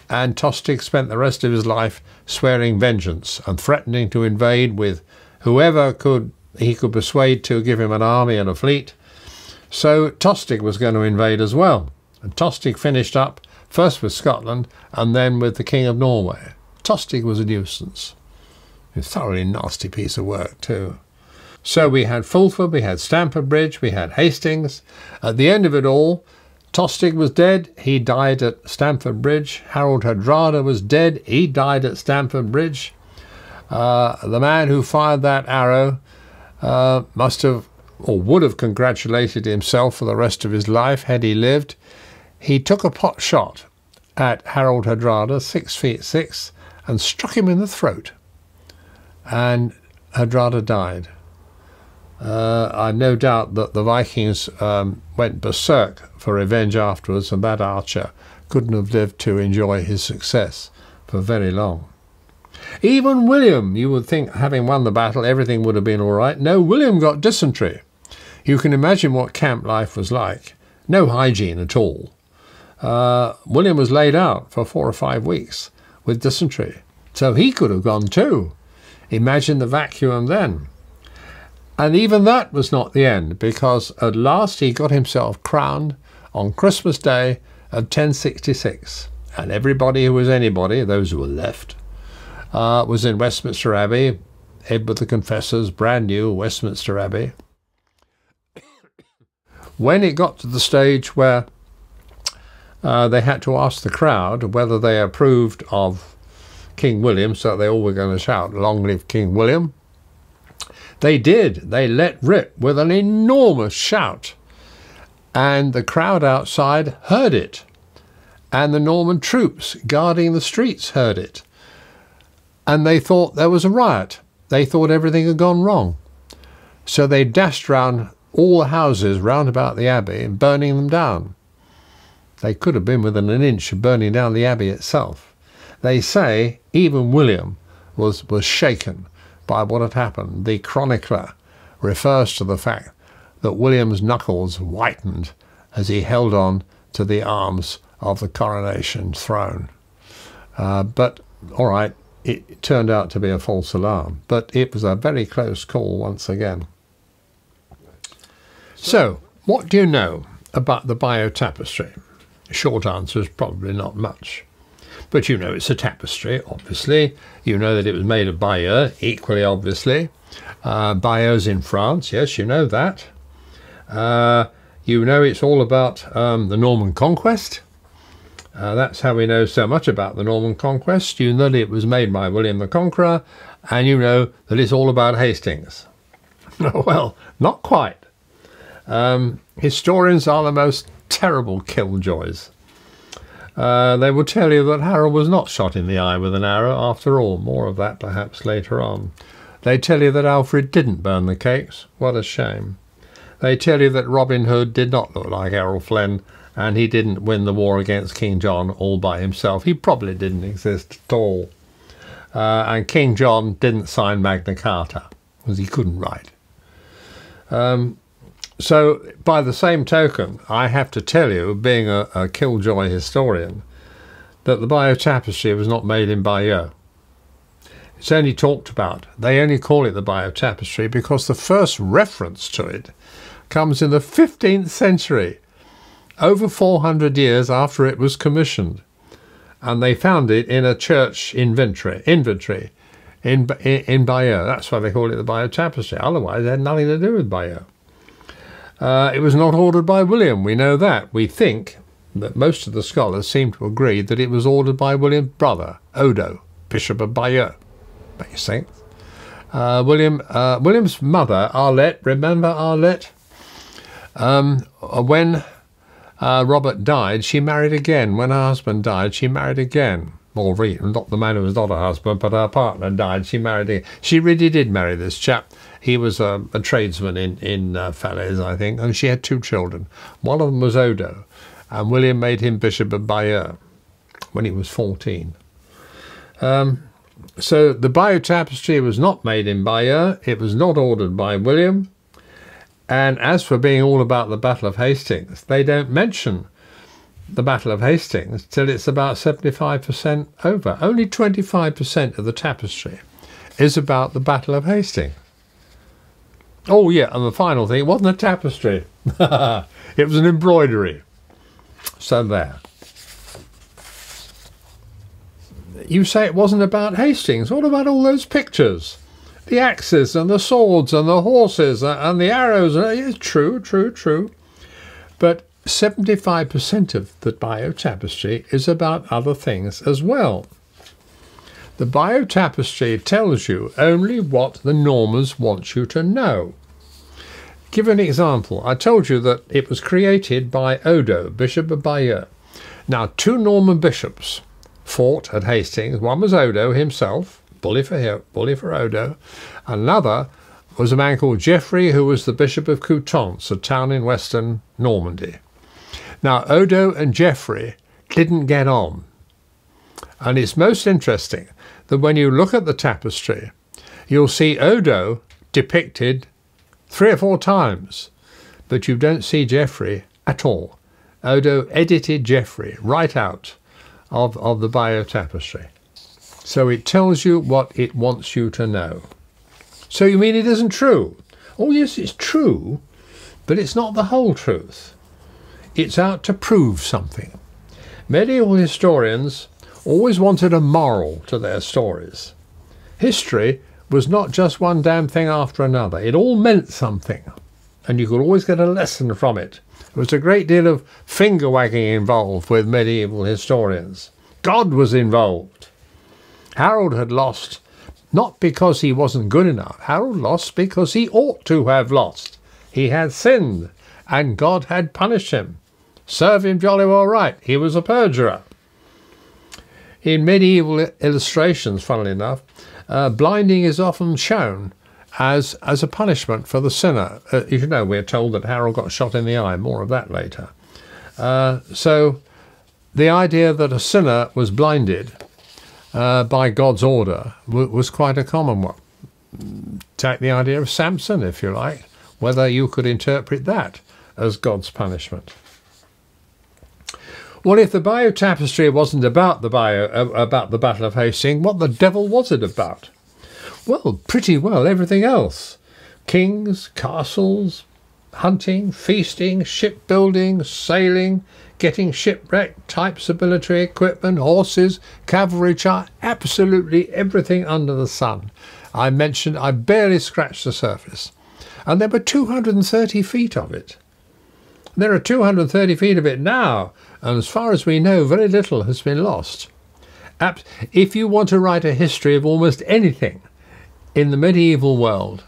and Tostig spent the rest of his life swearing vengeance and threatening to invade with whoever he could persuade to give him an army and a fleet. So Tostig was going to invade as well. And Tostig finished up first with Scotland and then with the King of Norway. Tostig was a nuisance. A thoroughly nasty piece of work too. So we had Fulford, we had Stamford Bridge, we had Hastings. At the end of it all, Tostig was dead. He died at Stamford Bridge. Harold Hardrada was dead. He died at Stamford Bridge. The man who fired that arrow must have, or would have, congratulated himself for the rest of his life had he lived. He took a pot shot at Harold Hardrada, 6'6", and struck him in the throat. And Hardrada died. I've no doubt that the Vikings went berserk for revenge afterwards, and that archer couldn't have lived to enjoy his success for very long. Even William, you would think, having won the battle, everything would have been all right. No, William got dysentery. You can imagine what camp life was like. No hygiene at all. William was laid out for 4 or 5 weeks with dysentery. So he could have gone too. Imagine the vacuum then. And even that was not the end, because at last he got himself crowned on Christmas Day of 1066. And everybody who was anybody, those who were left, was in Westminster Abbey, Edward the Confessor's brand new Westminster Abbey. When it got to the stage where they had to ask the crowd whether they approved of King William, so they all were going to shout, "Long live King William," they did. They let rip with an enormous shout. And the crowd outside heard it. And the Norman troops guarding the streets heard it. And they thought there was a riot. They thought everything had gone wrong. So they dashed round all the houses round about the abbey and burning them down. They could have been within an inch of burning down the abbey itself. They say even William was shaken by what had happened. The chronicler refers to the fact that William's knuckles whitened as he held on to the arms of the coronation throne. But, all right, it turned out to be a false alarm. But it was a very close call once again. So, what do you know about the Bayeux Tapestry? Short answer is probably not much. But you know it's a tapestry, obviously. You know that it was made of Bayeux, equally obviously. Bayeux's in France, yes, you know that. You know it's all about the Norman Conquest. That's how we know so much about the Norman Conquest. You know that it was made by William the Conqueror, and you know that it's all about Hastings. Well, not quite. Historians are the most terrible killjoys. They will tell you that Harold was not shot in the eye with an arrow after all. More of that perhaps later on. They tell you that Alfred didn't burn the cakes. What a shame. They tell you that Robin Hood did not look like Errol Flynn, and he didn't win the war against King John all by himself. He probably didn't exist at all. And King John didn't sign Magna Carta, because he couldn't write. So, by the same token, I have to tell you, being a killjoy historian, that the Bayeux Tapestry was not made in Bayeux. It's only talked about. They only call it the Bayeux Tapestry because the first reference to it comes in the 15th century, over 400 years after it was commissioned. And they found it in a church inventory in Bayeux. That's why they call it the Bayeux Tapestry. Otherwise, it had nothing to do with Bayeux. It was not ordered by William, we know that. We think that most of the scholars seem to agree that it was ordered by William's brother, Odo, Bishop of Bayeux. Makes sense. William's mother, Arlette, remember Arlette? When Robert died, she married again. When her husband died, she married again. Or not the man who was not her husband, but her partner died, she married again. She really did marry this chap. He was a tradesman in Falaise, I think, and she had 2 children. One of them was Odo, and William made him Bishop of Bayeux when he was 14. So the Bayeux Tapestry was not made in Bayeux. It was not ordered by William. And as for being all about the Battle of Hastings, they don't mention the Battle of Hastings till it's about 75% over. Only 25% of the tapestry is about the Battle of Hastings. Oh yeah, and the final thing, it wasn't a tapestry. It was an embroidery. So there. You say it wasn't about Hastings. What about all those pictures? The axes and the swords and the horses and the arrows. It's true, true, true. But 75% of the Bayeux Tapestry is about other things as well. The Bayeux Tapestry tells you only what the Normans want you to know. Give an example. I told you that it was created by Odo, Bishop of Bayeux. Now, 2 Norman bishops fought at Hastings. One was Odo himself, bully for Odo. Another was a man called Geoffrey, who was the Bishop of Coutances, a town in western Normandy. Now, Odo and Geoffrey didn't get on. And it's most interesting that when you look at the tapestry, you'll see Odo depicted 3 or 4 times, but you don't see Geoffrey at all. Odo edited Geoffrey right out of the Bayeux Tapestry. So it tells you what it wants you to know. So you mean it isn't true? Oh yes, it's true, but it's not the whole truth. It's out to prove something. Medieval historians always wanted a moral to their stories. History was not just one damn thing after another. It all meant something, and you could always get a lesson from it. There was a great deal of finger-wagging involved with medieval historians. God was involved. Harold had lost, not because he wasn't good enough. Harold lost because he ought to have lost. He had sinned, and God had punished him. Serve him jolly well right. He was a perjurer. In medieval illustrations, funnily enough, blinding is often shown as a punishment for the sinner. You know, we're told that Harold got shot in the eye. More of that later. So the idea that a sinner was blinded by God's order was quite a common one. Take the idea of Samson, if you like, whether you could interpret that as God's punishment. Well, if the Bayeux Tapestry wasn't about the Battle of Hastings, what the devil was it about? Well, pretty well everything else. Kings, castles, hunting, feasting, shipbuilding, sailing, getting shipwrecked, types of military equipment, horses, cavalry charge, absolutely everything under the sun. I barely scratched the surface. And there were 230 feet of it. There are 230 feet of it now, and as far as we know, very little has been lost. If you want to write a history of almost anything in the medieval world,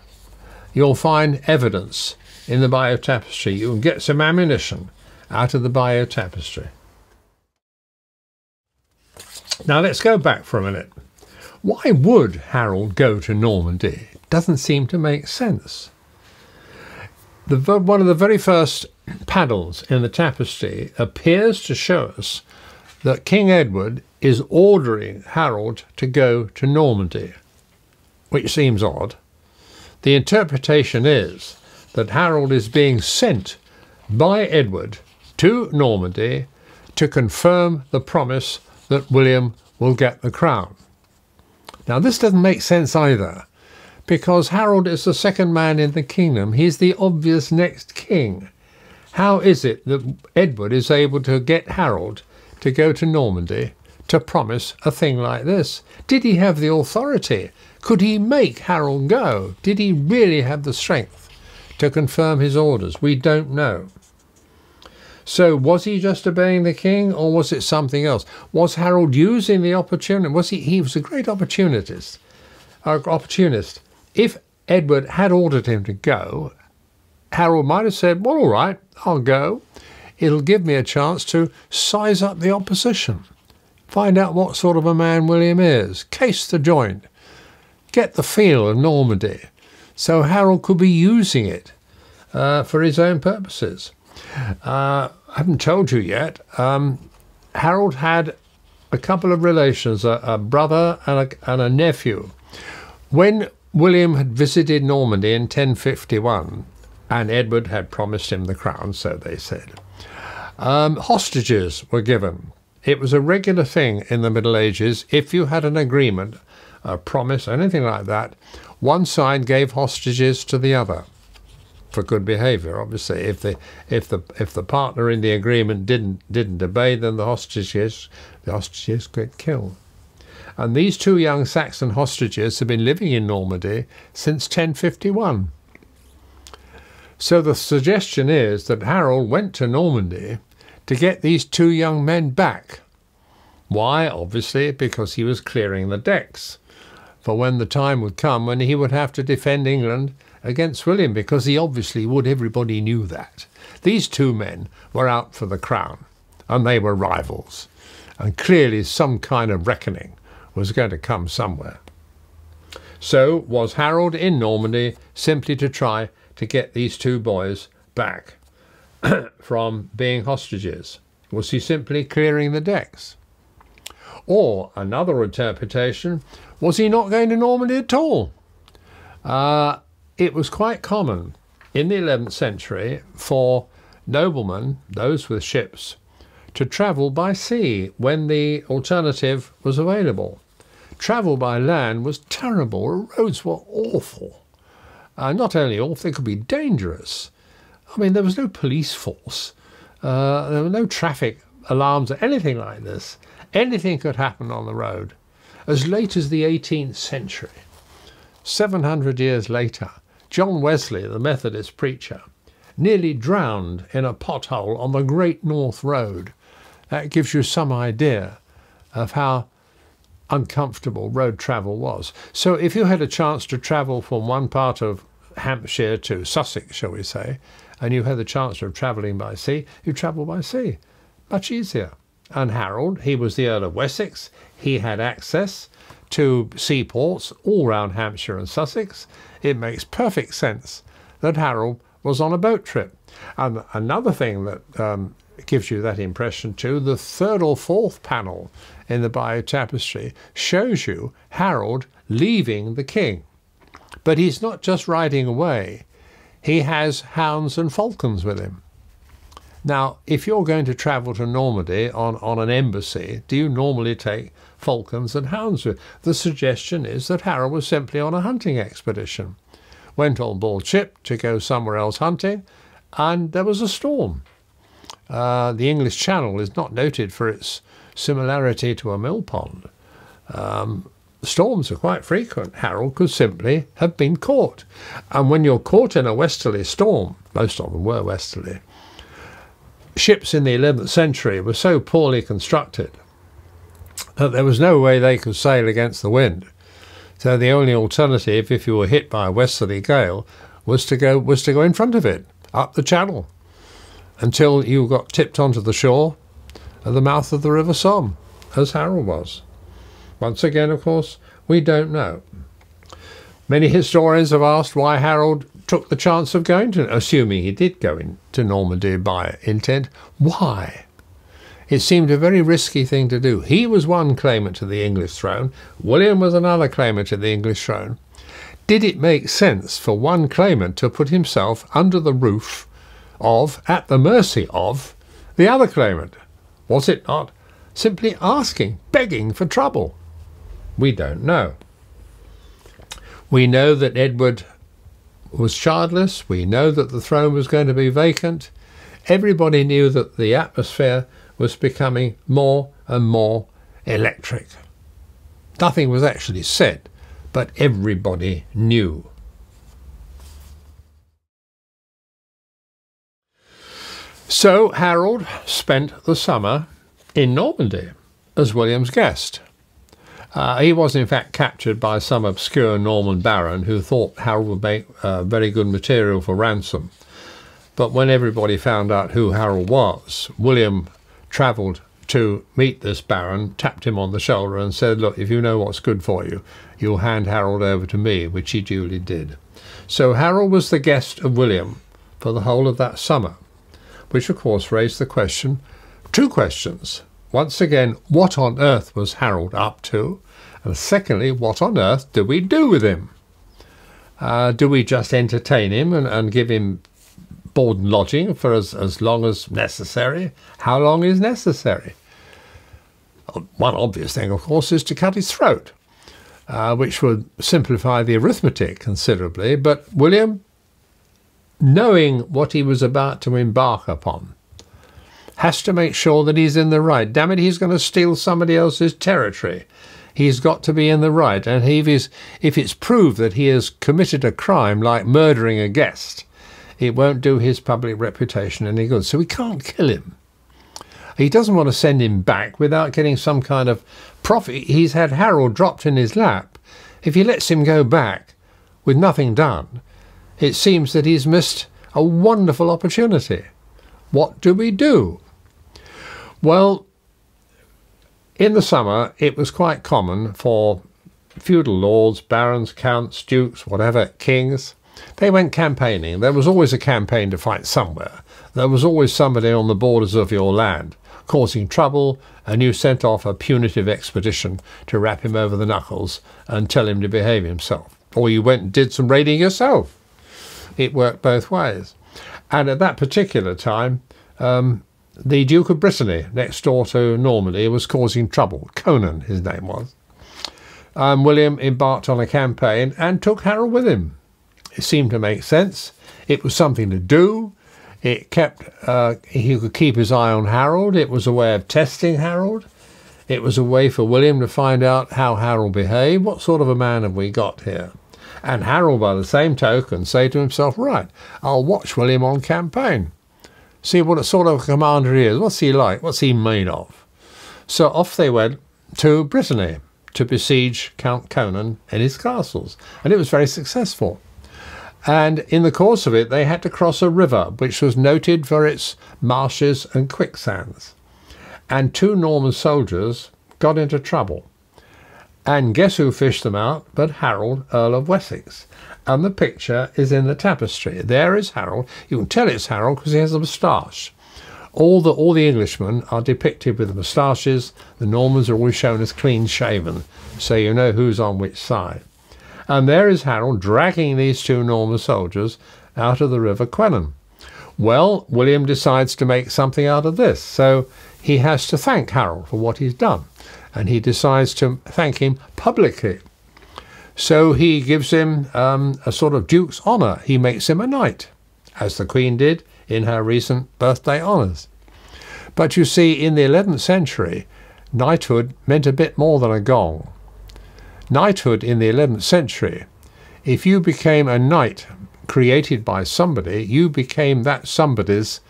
you'll find evidence in the Bayeux Tapestry. You can get some ammunition out of the Bayeux Tapestry. Now let's go back for a minute. Why would Harold go to Normandy? It doesn't seem to make sense. One of the very first panels in the tapestry appears to show us that King Edward is ordering Harold to go to Normandy, which seems odd. The interpretation is that Harold is being sent by Edward to Normandy to confirm the promise that William will get the crown. Now this doesn't make sense either, because Harold is the second man in the kingdom. He's the obvious next king. How is it that Edward is able to get Harold to go to Normandy to promise a thing like this? Did he have the authority? Could he make Harold go? Did he really have the strength to confirm his orders? We don't know. So was he just obeying the king, or was it something else? Was Harold using the opportunity? He was a great opportunist. If Edward had ordered him to go, Harold might have said, well, all right, I'll go. It'll give me a chance to size up the opposition, find out what sort of a man William is, case the joint, get the feel of Normandy. So Harold could be using it for his own purposes. I haven't told you yet. Harold had a couple of relations, a brother and a nephew. When William had visited Normandy in 1051, and Edward had promised him the crown, so they said, hostages were given. It was a regular thing in the Middle Ages. If you had an agreement, a promise, anything like that, one side gave hostages to the other for good behaviour. Obviously, if the partner in the agreement didn't obey, then the hostages get killed. And these two young Saxon hostages have been living in Normandy since 1051. So the suggestion is that Harold went to Normandy to get these two young men back. Why? Obviously, because he was clearing the decks for when the time would come when he would have to defend England against William, because he obviously would. Everybody knew that. These two men were out for the crown, and they were rivals. And clearly some kind of reckoning was going to come somewhere. So was Harold in Normandy simply to try to get these two boys back from being hostages? Was he simply clearing the decks? Or another interpretation, was he not going to Normandy at all? It was quite common in the 11th century for noblemen, those with ships, to travel by sea when the alternative was available. Travel by land was terrible. Roads were awful. Not only awful, they could be dangerous. I mean, there was no police force. There were no traffic alarms or anything like this. Anything could happen on the road. As late as the 18th century, 700 years later, John Wesley, the Methodist preacher, nearly drowned in a pothole on the Great North Road. That gives you some idea of how uncomfortable road travel was. So if you had a chance to travel from one part of Hampshire to Sussex, shall we say, and you had the chance of travelling by sea, you travel by sea. Much easier. And Harold, he was the Earl of Wessex. He had access to seaports all round Hampshire and Sussex. It makes perfect sense that Harold was on a boat trip. And another thing that gives you that impression too, the third or fourth panel in the Bayeux Tapestry shows you Harold leaving the king. But he's not just riding away. He has hounds and falcons with him. Now, if you're going to travel to Normandy on an embassy, do you normally take falcons and hounds with? The suggestion is that Harold was simply on a hunting expedition. Went on board ship to go somewhere else hunting, and there was a storm. The English Channel is not noted for its similarity to a mill pond. Storms are quite frequent. Harold could simply have been caught. And when you're caught in a westerly storm, most of them were westerly, ships in the 11th century were so poorly constructed that there was no way they could sail against the wind. So the only alternative, if you were hit by a westerly gale, was to go in front of it, up the channel, until you got tipped onto the shore at the mouth of the River Somme, as Harold was. Once again, of course, we don't know. Many historians have asked why Harold took the chance of going to, assuming he did go into Normandy by intent, why? It seemed a very risky thing to do. He was one claimant to the English throne. William was another claimant to the English throne. Did it make sense for one claimant to put himself under the roof of, at the mercy of, the other claimant? Was it not simply asking, begging for trouble? We don't know. We know that Edward was childless. We know that the throne was going to be vacant. Everybody knew that the atmosphere was becoming more and more electric. Nothing was actually said, but everybody knew. So Harold spent the summer in Normandy as William's guest. He was in fact captured by some obscure Norman baron who thought Harold would make very good material for ransom. But when everybody found out who Harold was, William travelled to meet this baron, tapped him on the shoulder and said, look, if you know what's good for you, you'll hand Harold over to me, which he duly did. So Harold was the guest of William for the whole of that summer, which of course raised the question, two questions. Once again, what on earth was Harold up to? And secondly, what on earth do we do with him? Do we just entertain him and give him board and lodging for as long as necessary? How long is necessary? One obvious thing, of course, is to cut his throat, which would simplify the arithmetic considerably. But William, knowing what he was about to embark upon, has to make sure that he's in the right. Damn it, he's going to steal somebody else's territory. He's got to be in the right. And if it's proved that he has committed a crime like murdering a guest, it won't do his public reputation any good. So we can't kill him. He doesn't want to send him back without getting some kind of profit. He's had Harold dropped in his lap. If he lets him go back with nothing done, it seems that he's missed a wonderful opportunity. What do we do? Well, in the summer, it was quite common for feudal lords, barons, counts, dukes, whatever, kings. They went campaigning. There was always a campaign to fight somewhere. There was always somebody on the borders of your land causing trouble, and you sent off a punitive expedition to rap him over the knuckles and tell him to behave himself. Or you went and did some raiding yourself. It worked both ways. And at that particular time, the Duke of Brittany, next door to Normandy, was causing trouble. Conan, his name was. William embarked on a campaign and took Harold with him. It seemed to make sense. It was something to do. It kept, he could keep his eye on Harold. It was a way of testing Harold. It was a way for William to find out how Harold behaved. What sort of a man have we got here? And Harold, by the same token, say to himself, right, I'll watch William on campaign. See what sort of commander he is. What's he like? What's he made of? So off they went to Brittany to besiege Count Conan in his castles. And it was very successful. And in the course of it, they had to cross a river, which was noted for its marshes and quicksands. And 2 Norman soldiers got into trouble. And guess who fished them out but Harold, Earl of Wessex. And the picture is in the tapestry. There is Harold. You can tell it's Harold because he has a moustache. All the Englishmen are depicted with moustaches. The Normans are always shown as clean-shaven, so you know who's on which side. And there is Harold dragging these 2 Norman soldiers out of the River Quennan. Well, William decides to make something out of this, so he has to thank Harold for what he's done. And he decides to thank him publicly. So he gives him a sort of duke's honour. He makes him a knight, as the Queen did in her recent birthday honours. But you see, in the 11th century, knighthood meant a bit more than a gong. Knighthood in the 11th century, if you became a knight created by somebody, you became that somebody's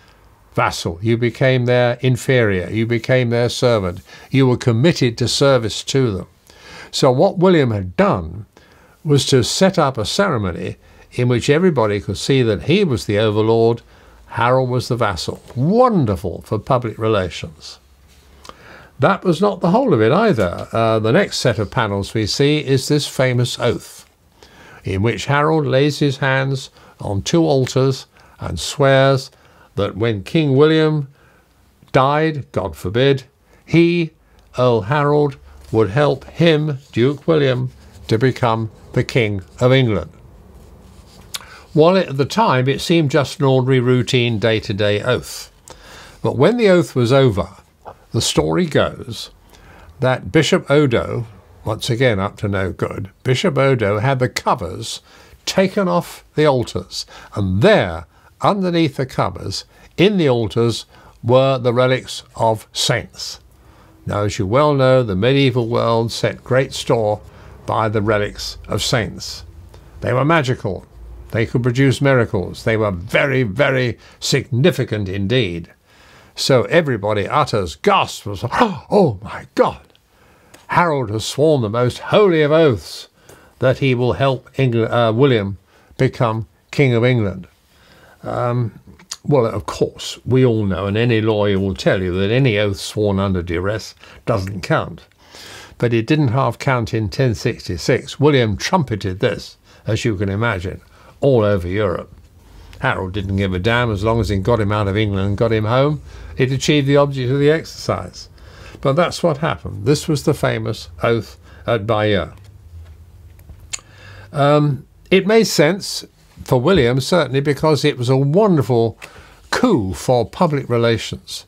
vassal. You became their inferior. You became their servant. You were committed to service to them. So what William had done was to set up a ceremony in which everybody could see that he was the overlord, Harold was the vassal. Wonderful for public relations. That was not the whole of it either. The next set of panels we see is this famous oath, in which Harold lays his hands on 2 altars and swears that when King William died, God forbid, he, Earl Harold, would help him, Duke William, to become the King of England. While at the time it seemed just an ordinary routine day-to-day oath. But when the oath was over, the story goes that Bishop Odo, once again up to no good, Bishop Odo had the covers taken off the altars, and there, underneath the covers, in the altars, were the relics of saints. Now, as you well know, the medieval world set great store by the relics of saints. They were magical. They could produce miracles. They were very, very significant indeed. So everybody utters gasps, oh my God, Harold has sworn the most holy of oaths that he will help William become King of England. Well, of course, we all know, and any lawyer will tell you, that any oath sworn under duress doesn't count. But it didn't half count in 1066. William trumpeted this, as you can imagine, all over Europe. Harold didn't give a damn as long as he got him out of England and got him home. It achieved the object of the exercise. But that's what happened. This was the famous oath at Bayeux. It made sense for William, certainly, because it was a wonderful coup for public relations.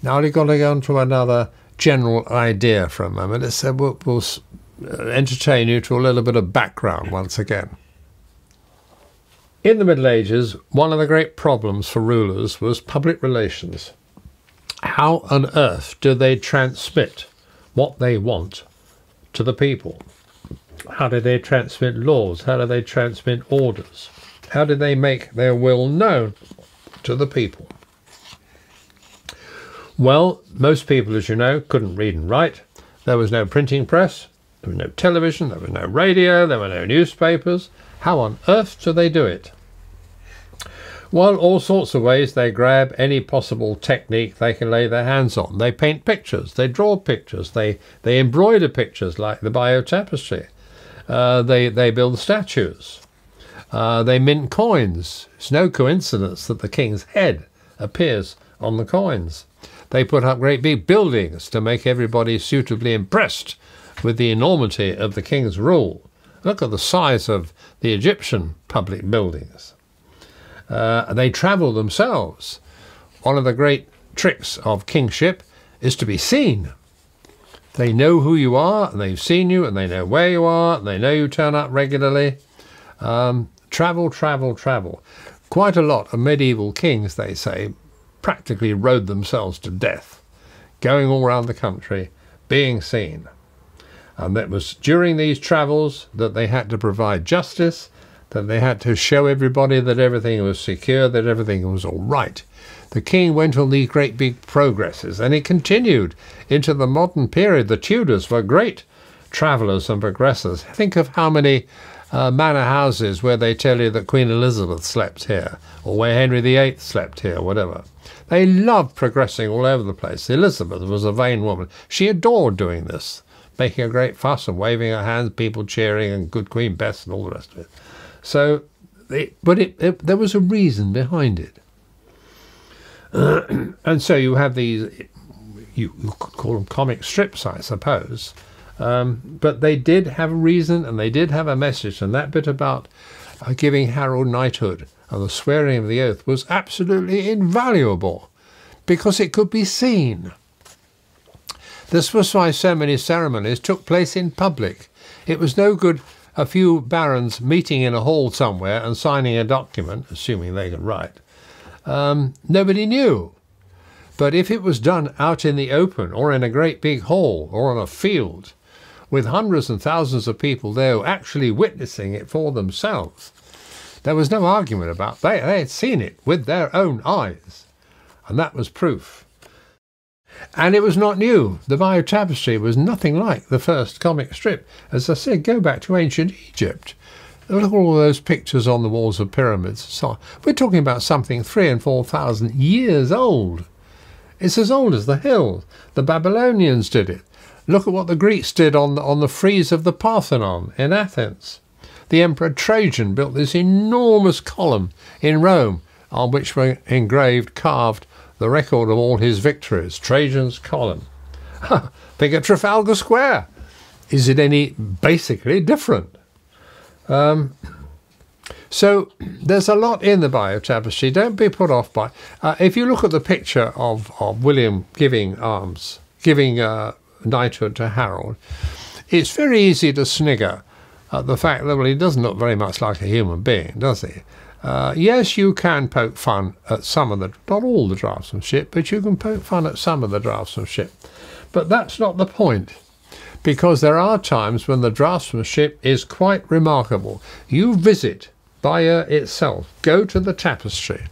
Now we've got to go on to another general idea for a moment. Let's say we'll entertain you to a little bit of background once again. In the Middle Ages, one of the great problems for rulers was public relations. How on earth do they transmit what they want to the people? How do they transmit laws? How do they transmit orders? How do they make their will known to the people? Well, most people, as you know, couldn't read and write. There was no printing press, there was no television, there was no radio, there were no newspapers. How on earth do they do it? Well, all sorts of ways. They grab any possible technique they can lay their hands on. They paint pictures, they draw pictures, they embroider pictures like the Bayeux Tapestry. They build statues. They mint coins. It's no coincidence that the king's head appears on the coins. They put up great big buildings to make everybody suitably impressed with the enormity of the king's rule. Look at the size of the Egyptian public buildings. They travel themselves. One of the great tricks of kingship is to be seen. They know who you are, and they've seen you, and they know where you are, and they know you turn up regularly. Travel, travel, travel. Quite a lot of medieval kings, they say, practically rode themselves to death, going all around the country, being seen. And it was during these travels that they had to provide justice, that they had to show everybody that everything was secure, that everything was all right. The king went on these great big progresses, and it continued into the modern period. The Tudors were great travellers and progressors. Think of how many manor houses where they tell you that Queen Elizabeth slept here, or where Henry VIII slept here, whatever. They loved progressing all over the place. Elizabeth was a vain woman. She adored doing this, making a great fuss and waving her hands, people cheering, and good Queen Bess and all the rest of it. So, there was a reason behind it. And so you have these, you could call them comic strips, I suppose. But they did have a reason, and they did have a message, and that bit about giving Harold knighthood and the swearing of the oath was absolutely invaluable, because it could be seen. This was why so many ceremonies took place in public. It was no good a few barons meeting in a hall somewhere and signing a document, assuming they could write. Nobody knew. But if it was done out in the open, or in a great big hall, or on a field, with hundreds and thousands of people there actually witnessing it for themselves, there was no argument about it. They had seen it with their own eyes, and that was proof. And it was not new. The Bayeux Tapestry was nothing like the first comic strip. As I said, go back to ancient Egypt. Look at all those pictures on the walls of pyramids. So we're talking about something 3,000 and 4,000 years old. It's as old as the hills. The Babylonians did it. Look at what the Greeks did on the frieze of the Parthenon in Athens. The Emperor Trajan built this enormous column in Rome, on which were carved the record of all his victories, Trajan's column. Think of Trafalgar Square. Is it any basically different? So there's a lot in the Bayeux Tapestry. Don't be put off by. If you look at the picture of William giving knighthood to Harold, it's very easy to snigger at the fact that, well, he doesn't look very much like a human being, does he? Yes, you can poke fun at some of the, not all the draftsmanship, but you can poke fun at some of the draftsmanship. But that's not the point, because there are times when the draftsmanship is quite remarkable. You visit Bayeux itself, go to the tapestry,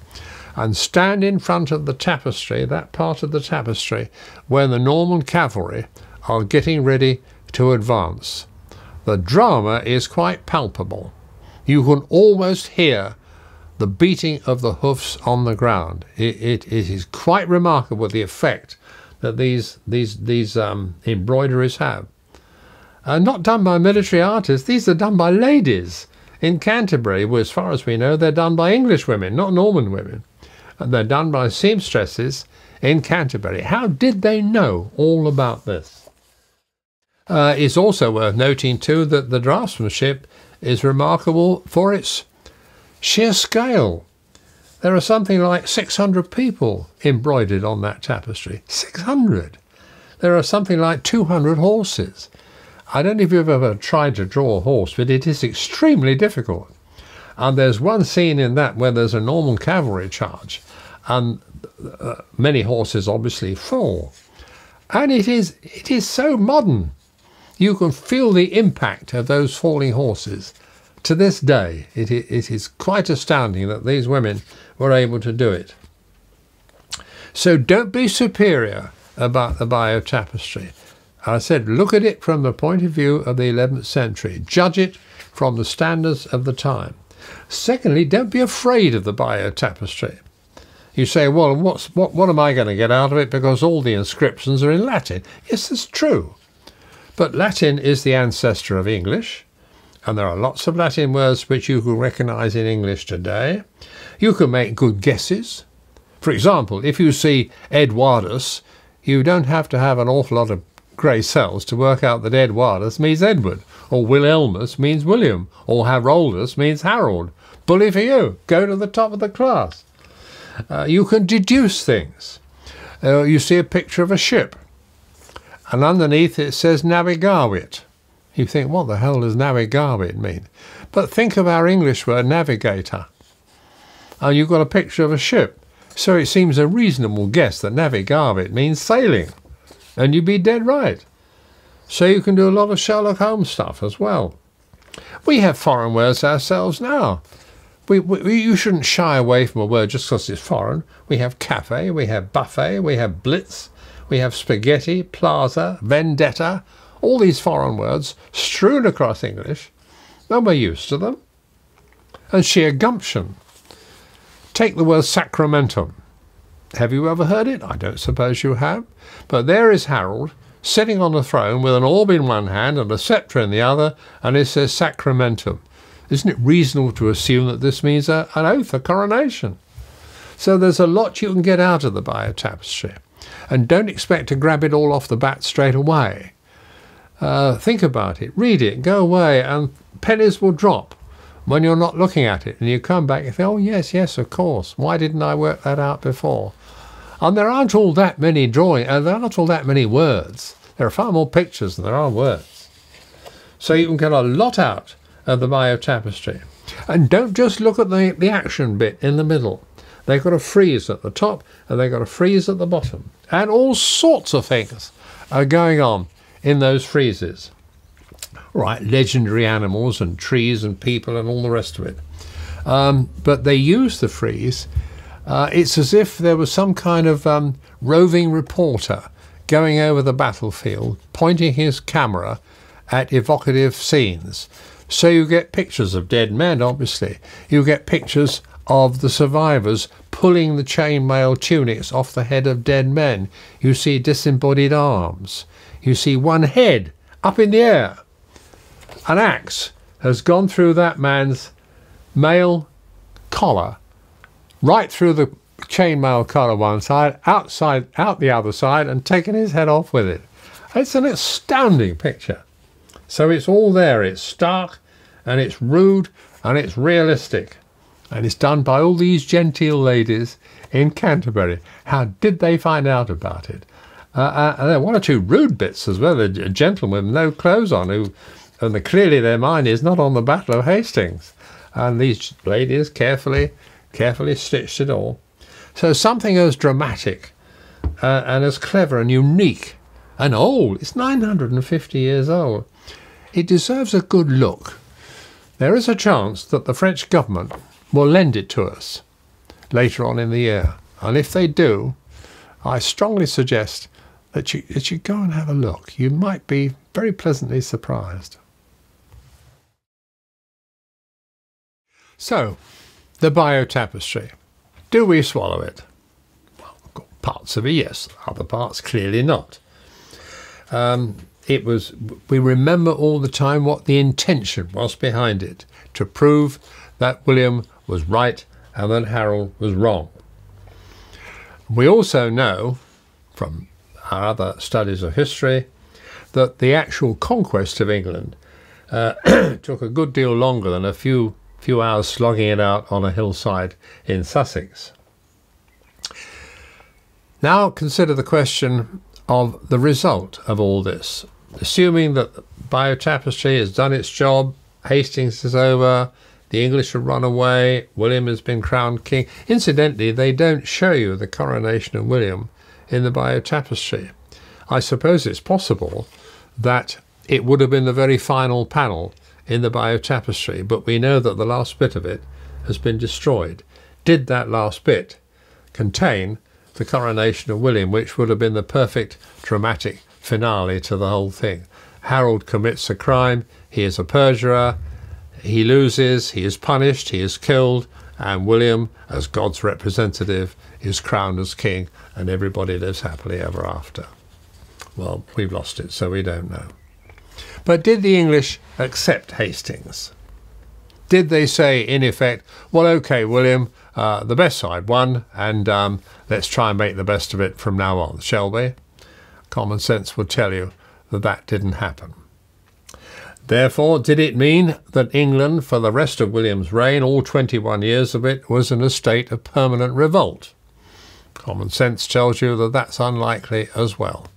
and stand in front of the tapestry, that part of the tapestry, where the Norman cavalry are getting ready to advance. The drama is quite palpable. You can almost hear the beating of the hoofs on the ground. It is quite remarkable the effect that these embroideries have. Not done by military artists, these are done by ladies. In Canterbury, well, as far as we know, they're done by English women, not Norman women. And they're done by seamstresses in Canterbury. How did they know all about this? It's also worth noting, too, that the draftsmanship is remarkable for its sheer scale. There are something like 600 people embroidered on that tapestry. 600! There are something like 200 horses. I don't know if you've ever tried to draw a horse, but it is extremely difficult. And there's one scene in that where there's a Norman cavalry charge, and many horses obviously fall. And it is so modern. You can feel the impact of those falling horses. To this day, it is quite astounding that these women were able to do it. So don't be superior about the Bayeux Tapestry. I said, look at it from the point of view of the 11th century. Judge it from the standards of the time. Secondly, don't be afraid of the Bayeux Tapestry. You say, well, what am I going to get out of it, because all the inscriptions are in Latin? Yes, that's true. But Latin is the ancestor of English, and there are lots of Latin words which you can recognise in English today. You can make good guesses. For example, if you see Edwardus, you don't have to have an awful lot of grey cells to work out that Edwardus means Edward, or Wilhelmus means William, or Haroldus means Harold. Bully for you. Go to the top of the class. You can deduce things. You see a picture of a ship, and underneath it says navigavit. You think, what the hell does navigavit mean? But think of our English word navigator. And you've got a picture of a ship. So it seems a reasonable guess that navigavit means sailing. And you'd be dead right. So you can do a lot of Sherlock Holmes stuff as well. We have foreign words ourselves now. You shouldn't shy away from a word just because it's foreign. We have cafe, we have buffet, we have blitz, we have spaghetti, plaza, vendetta, all these foreign words strewn across English, and we're used to them. And sheer gumption. Take the word sacramentum. Have you ever heard it? I don't suppose you have. But there is Harold, sitting on the throne with an orb in one hand and a sceptre in the other, and it says sacramentum. Isn't it reasonable to assume that this means an oath, a coronation? So there's a lot you can get out of the Bayeux Tapestry. And don't expect to grab it all off the bat straight away. Think about it, read it, go away, and pennies will drop when you're not looking at it. And you come back and think, oh yes, yes, of course. Why didn't I work that out before? And there aren't all that many drawings, and there aren't all that many words. There are far more pictures than there are words. So you can get a lot out of the Bayeux Tapestry. And don't just look at the action bit in the middle. They've got a frieze at the top and they've got a frieze at the bottom. And all sorts of things are going on in those friezes. Right, legendary animals and trees and people and all the rest of it. But they use the frieze. It's as if there was some kind of roving reporter going over the battlefield, pointing his camera at evocative scenes. So you get pictures of dead men, obviously. You get pictures of the survivors pulling the chainmail tunics off the head of dead men. You see disembodied arms. You see one head up in the air. An axe has gone through that man's male collar, right through the chainmail collar one side, out the other side, and taken his head off with it. It's an astounding picture. So it's all there. It's stark and it's rude and it's realistic. And it's done by all these genteel ladies in Canterbury. How did they find out about it? And there are one or two rude bits as well. A gentleman with no clothes on, and clearly their mind is not on the Battle of Hastings. And these ladies carefully stitched it all. So something as dramatic and as clever and unique and old. It's 950 years old. It deserves a good look. There is a chance that the French government will lend it to us later on in the year. And if they do, I strongly suggest that you go and have a look. You might be very pleasantly surprised. So, the Bayeux Tapestry. Do we swallow it? Well, parts of it, yes. Other parts, clearly not. We remember all the time what the intention was behind it, to prove that William was right and that Harold was wrong. We also know from our other studies of history that the actual conquest of England took a good deal longer than a few hours slogging it out on a hillside in Sussex. Now consider the question of the result of all this. Assuming that the Bayeux Tapestry has done its job, Hastings is over, the English have run away, William has been crowned king. Incidentally, they don't show you the coronation of William in the Bayeux Tapestry. I suppose it's possible that it would have been the very final panel in the Bayeux Tapestry, but we know that the last bit of it has been destroyed. Did that last bit contain the coronation of William, which would have been the perfect dramatic finale to the whole thing? Harold commits a crime, he is a perjurer, he loses, he is punished, he is killed, and William, as God's representative, is crowned as king, and everybody lives happily ever after. Well, we've lost it, so we don't know. But did the English accept Hastings? Did they say, in effect, well, okay, William, the best side won, and let's try and make the best of it from now on, shall we? Common sense would tell you that that didn't happen. Therefore, did it mean that England, for the rest of William's reign, all 21 years of it, was in a state of permanent revolt? Common sense tells you that that's unlikely as well.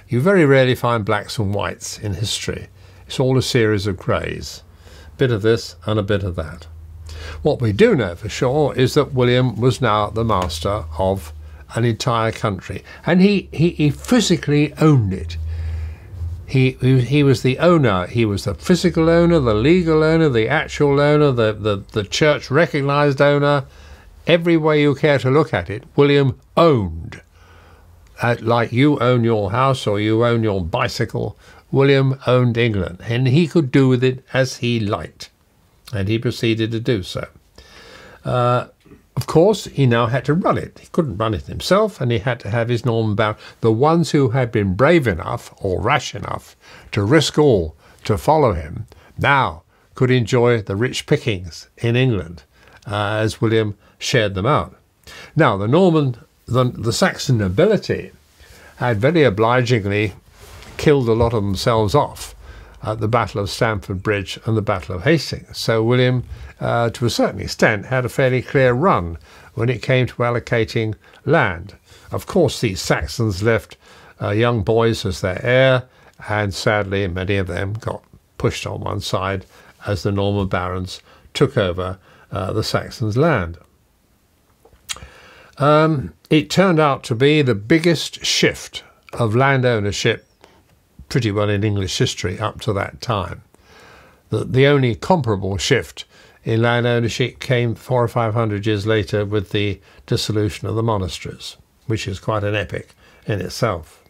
You very rarely find blacks and whites in history. It's all a series of greys. A bit of this and a bit of that. What we do know for sure is that William was now the master of an entire country, and he physically owned it. He was the owner. He was the physical owner, the legal owner, the actual owner, the church recognised owner. Every way you care to look at it, William owned. Like you own your house or you own your bicycle, William owned England, and he could do with it as he liked, and he proceeded to do so. Of course, he now had to run it. He couldn't run it himself, and he had to have his Norman barons. The ones who had been brave enough or rash enough to risk all to follow him now could enjoy the rich pickings in England as William shared them out. Now, the Saxon nobility had very obligingly killed a lot of themselves off at the Battle of Stamford Bridge and the Battle of Hastings. So William, to a certain extent, had a fairly clear run when it came to allocating land. Of course, these Saxons left young boys as their heir, and sadly many of them got pushed on one side as the Norman barons took over the Saxons' land. It turned out to be the biggest shift of land ownership pretty well in English history up to that time. The only comparable shift in land ownership came 400 or 500 years later with the dissolution of the monasteries, which is quite an epic in itself.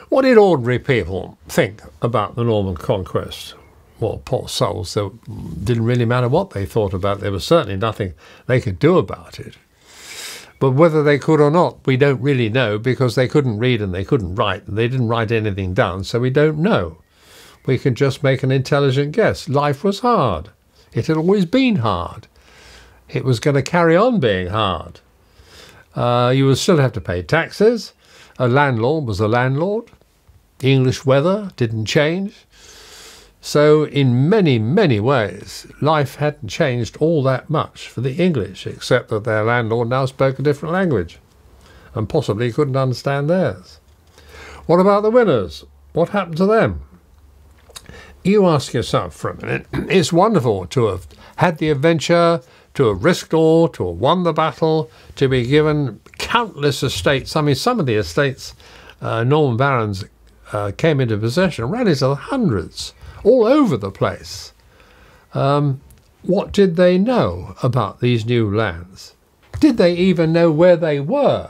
What did ordinary people think about the Norman conquest? Well, poor souls, it didn't really matter what they thought about it. There was certainly nothing they could do about it. But whether they could or not, we don't really know, because they couldn't read and they couldn't write, and they didn't write anything down, so we don't know. We can just make an intelligent guess. Life was hard. It had always been hard. It was going to carry on being hard. You would still have to pay taxes. A landlord was a landlord. The English weather didn't change. So in many, many ways, life hadn't changed all that much for the English, except that their landlord now spoke a different language and possibly couldn't understand theirs. What about the winners? What happened to them? You ask yourself for a minute. It's wonderful to have had the adventure, to have risked all, to have won the battle, to be given countless estates. I mean, some of the estates Norman barons came into possession ran into the hundreds, all over the place. What did they know about these new lands? Did they even know where they were?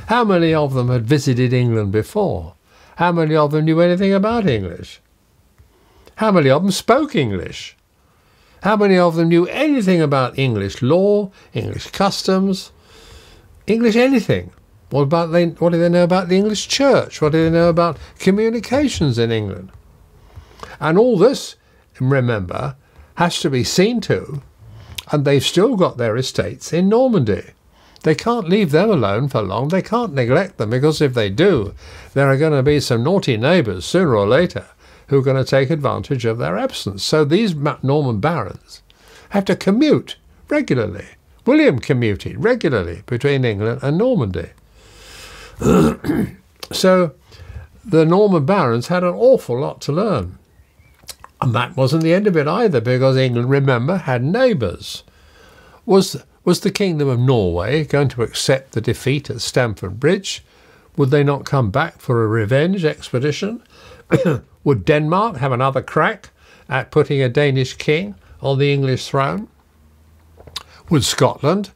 How many of them had visited England before? How many of them knew anything about English? How many of them spoke English? How many of them knew anything about English law, English customs, English anything? What did they know about the English church? What did they know about communications in England? And all this, remember, has to be seen to, and they've still got their estates in Normandy. They can't leave them alone for long. They can't neglect them, because if they do, there are going to be some naughty neighbours sooner or later who are going to take advantage of their absence. So these Norman barons have to commute regularly. William commuted regularly between England and Normandy. So the Norman barons had an awful lot to learn. And that wasn't the end of it either, because England, remember, had neighbours. Was the Kingdom of Norway going to accept the defeat at Stamford Bridge? Would they not come back for a revenge expedition? Would Denmark have another crack at putting a Danish king on the English throne? Would Scotland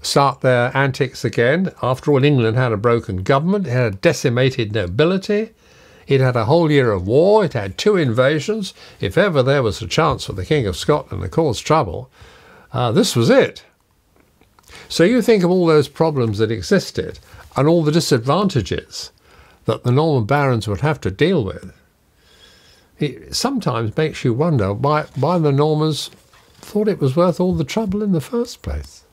start their antics again? After all, England had a broken government, it had a decimated nobility, it had a whole year of war, it had 2 invasions. If ever there was a chance for the King of Scotland to cause trouble, this was it. So you think of all those problems that existed and all the disadvantages that the Norman barons would have to deal with. It sometimes makes you wonder why the Normans thought it was worth all the trouble in the first place.